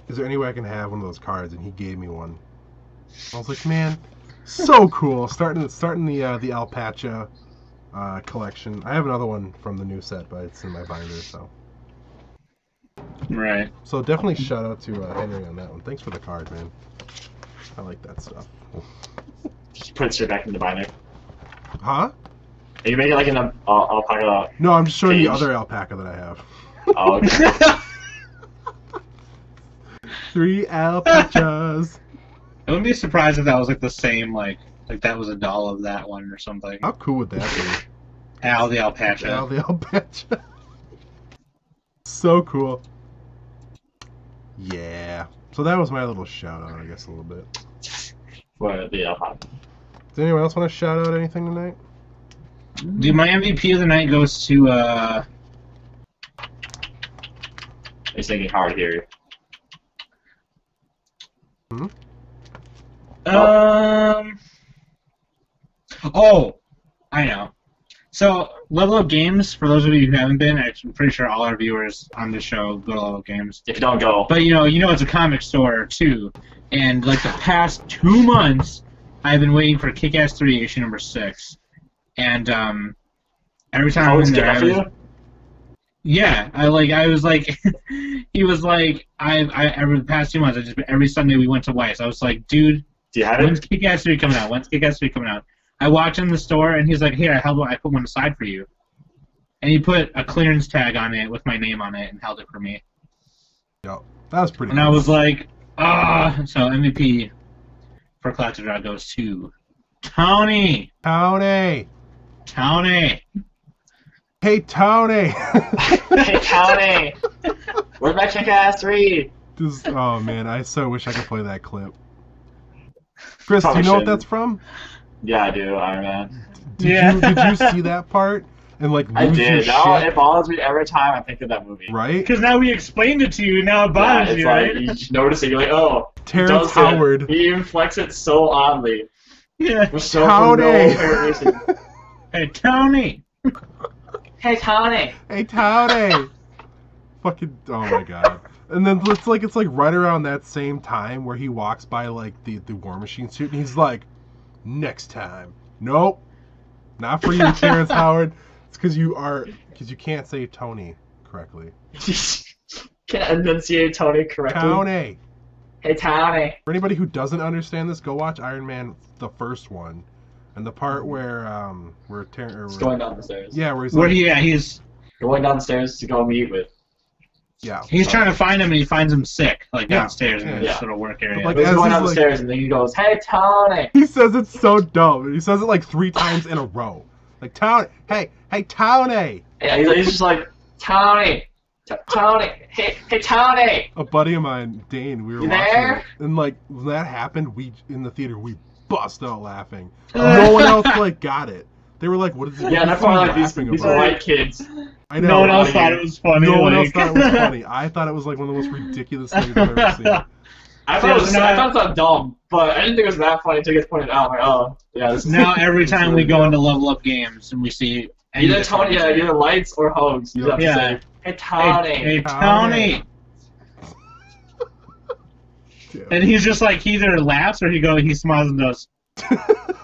is there any way I can have one of those cards? And he gave me one. I was like, man, so cool. Starting the Alpaca collection. I have another one from the new set, but it's in my binder, so. Right. So definitely shout out to Henry on that one. Thanks for the card, man. I like that stuff. Just put it straight back in the binder. Huh? Are you making like an alpaca? No, I'm just showing the other alpaca that I have. Oh, okay. 3 alpacas. I wouldn't be surprised if that was like the same, like that was a doll of that one or something. How cool would that be? Al the Alpaca. Al the Alpaca. So cool. Yeah. So that was my little shout out, I guess, a little bit. For the alpaca. Does anyone else want to shout out anything tonight? Dude, my MVP of the night goes to He's thinking hard here. Hmm? Oh, I know. So, Level Up Games, for those of you who haven't been, I'm pretty sure all our viewers on this show go to Level Up Games. If you don't go. But you know it's a comic store too. And like the past 2 months, I've been waiting for Kick-Ass 3 issue number 6. And every time I was there, yeah, I was like, he was like, over the past 2 months, every Sunday we went to Weiss. I was like, dude, do you have when's Kick-Ass 3 coming out? When's Kick-Ass 3 coming out? I walked in the store and he's like, here, I put one aside for you. And he put a clearance tag on it with my name on it and held it for me. Yep, that was pretty. And cool. I was like, so MVP for Clock to Draw goes to Tony. Tony. Hey Hey, Tony. Tony. Where's my Kick-Ass 3? Oh man, I so wish I could play that clip. Chris, do you know what that's from? Yeah, I do, Iron Man. Did you see that part? And like lose I did. your No, shit? it bothers me every time I think of that movie. Right? Because now we explained it to you, now it bothers you, right? You just notice it, you're like, oh, Terrence Howard. He inflects it so oddly. Yeah. So for no apparent reason. Hey, Tony. Hey, Tony. Hey, Tony. Fucking, oh my god. And then it's like right around that same time where he walks by like the War Machine suit and he's like, next time. Nope. Not for you, Terrence Howard. It's because you can't say Tony correctly. Can't enunciate Tony correctly. Tony. Hey, Tony. For anybody who doesn't understand this, go watch Iron Man, the first one, and the part where He's going down the stairs. Yeah, where he's going downstairs to go meet with. Yeah. He's trying to find him, and he finds him sick, like downstairs in this little work area. Like, he's going down the stairs, and then he goes, "Hey, Tony." He says it's so dumb. He says it like 3 times in a row. Like, Tony, hey, Tony. Yeah, he's just like, Tony, Tony, hey, Tony. A buddy of mine, Dane, we were watching it, and like when that happened, we in the theater we bust out laughing. No one else like got it. They were like, "What is it?" Yeah, and I probably like these white kids. I know. No one else thought it was funny. No one else thought it was funny. I thought it was like one of the most ridiculous things I've ever seen. I thought it was dumb, but I didn't think it was that funny until it gets pointed out. I'm like, oh, yeah. This Now every time we go into level up games and we see either Tony, either lights or hoes, you have to say, "Hey Tony, hey Tony." And he's just like, he either laughs or he smiles and goes,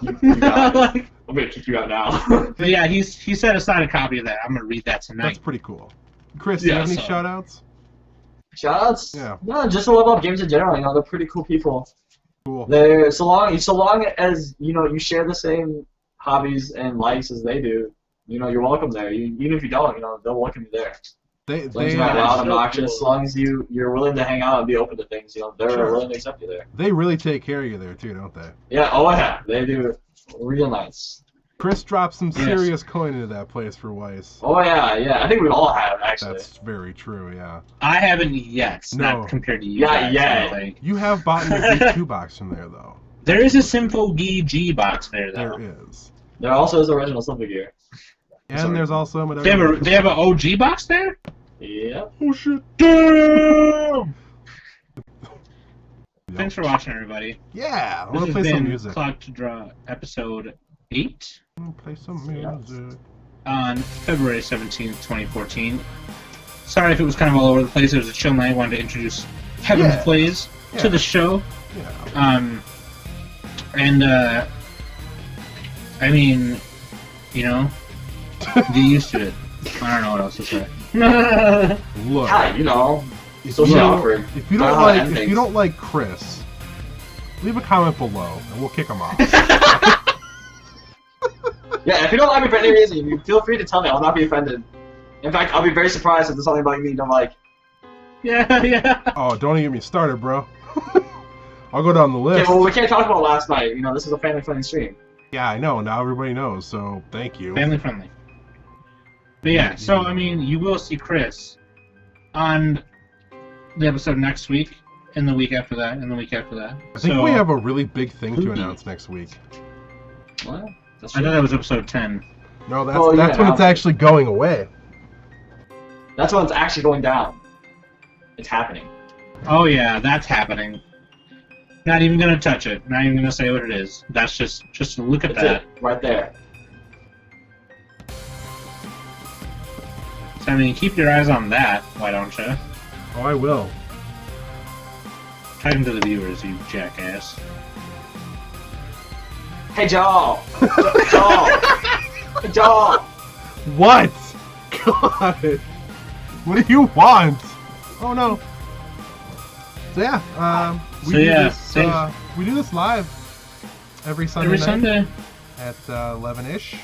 you got it. I'm gonna kick you out now. But yeah, he set aside a copy of that. I'm gonna read that tonight. That's pretty cool. Chris, do you have any shout-outs? Shoutouts? Yeah. No, just to level up games in general. You know, they're pretty cool people. Cool. They're so long as you share the same hobbies and likes as they do. You're welcome there. Even if you don't, they'll welcome you there. As long as you're not loud, obnoxious, as long as you're willing to hang out and be open to things, they're willing to accept you there. They really take care of you there too, don't they? Yeah. Oh yeah, they do. Real nice. Chris dropped some serious coin into that place for Weiss. Oh yeah. I think we all have actually. That's very true. Yeah. I haven't yet. No. Not compared to you. Yeah, guys, yeah. You have bought the V2 box from there though. There is a Simple G box there though. There is. There also is original Simple Gear. And there's also a They have an OG box there? Yep. Oh shit. Damn! Thanks for watching, everybody. Yeah, I This want to has play some been music. Clock to Draw episode 8 Play some music. on February 17th, 2014. Sorry if it was kind of all over the place. It was a chill night. I wanted to introduce Heaven's Plays to the show. Yeah. I mean, get used to it. I don't know what else to say. Look. Yeah, If socially awkward. If you don't like Chris, leave a comment below and we'll kick him off. Yeah, if you don't like me for any reason, you feel free to tell me. I'll not be offended. In fact, I'll be very surprised if there's something about me you don't like. Yeah. Oh, don't even get me started, bro. I'll go down the list. Okay, well, we can't talk about last night. This is a family-friendly stream. Yeah, I know. Now everybody knows, so thank you. Family friendly. But yeah, so, you will see Chris on the episode next week, and the week after that, and the week after that. I think we have a really big thing to announce next week. What? I thought that was episode 10. No, that's when it's actually going away. That's when it's actually going down. It's happening. Oh yeah, that's happening. Not even gonna touch it. Not even gonna say what it is. That's just look at that. It, right there. So keep your eyes on that. Why don't you? Oh, I will. Talking to the viewers, you jackass. Hey, Joel! Joel! Hey, Joel! What? God! What do you want? Oh no. So yeah, we do this live every Sunday night at 11-ish,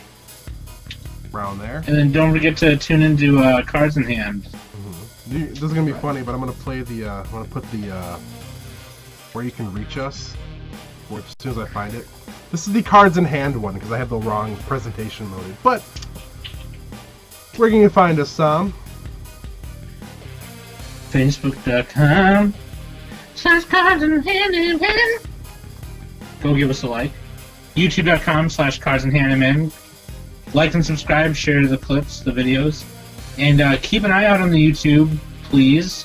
around there. And then don't forget to tune into Cards in Hand. Mm-hmm. This is gonna be funny, but I'm gonna play the. I'm gonna put the where you can reach us as soon as I find it. This is the Cards in Hand one because I have the wrong presentation loaded. But where can you find us, Sam? Facebook.com/cardsandhandandman. Go give us a like. YouTube.com/cardsandhandandman. Like and subscribe, share the clips, the videos. And keep an eye out on the YouTube, please.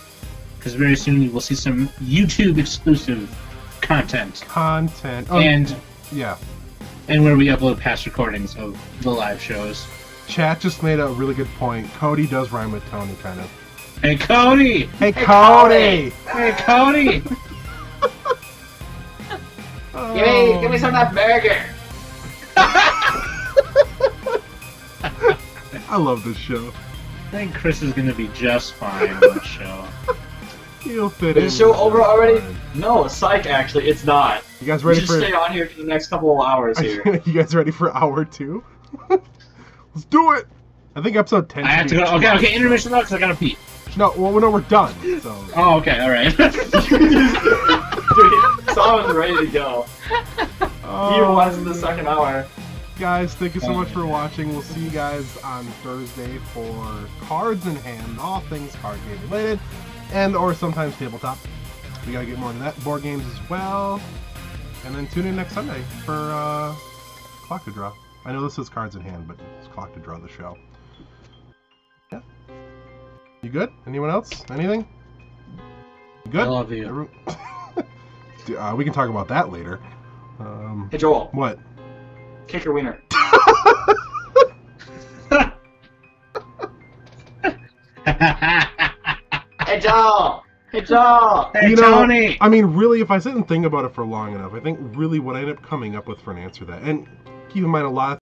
Because very soon you will see some YouTube exclusive content. Oh, and yeah. And where we upload past recordings of the live shows. Chat just made a really good point. Cody does rhyme with Tony, kind of. Hey, Cody! Hey, Cody! Hey, Cody! Give me some of that burger! I love this show. I think Chris is gonna be just fine on this show. He'll fit in. Is the show over already? No, psych, actually, it's not. You guys ready for... stay on here for the next couple of hours here. You guys ready for hour 2? Let's do it! I think episode 10 I have to go. Okay, intermission though, because I gotta pee. No, we're done, so... Oh, okay, alright. Dude, Simon's ready to go. He was in the second hour. Guys, thank you so much for watching. We'll see you guys on Thursday for Cards in Hand, all things card game related, and or sometimes tabletop. We gotta get more into that. Board games as well. And then tune in next Sunday for Clock to Draw. I know this is cards in hand, but it's clock to draw the show. Yeah. You good? Anyone else? Anything? You good? I love you. We can talk about that later. Hey Joel. What? Kick your wiener. Hey Joel. Hey Joel. Hey, you know, Tony. I mean, really, if I sit and think about it for long enough, I think really what I end up coming up with for an answer to that, and keep in mind a lot of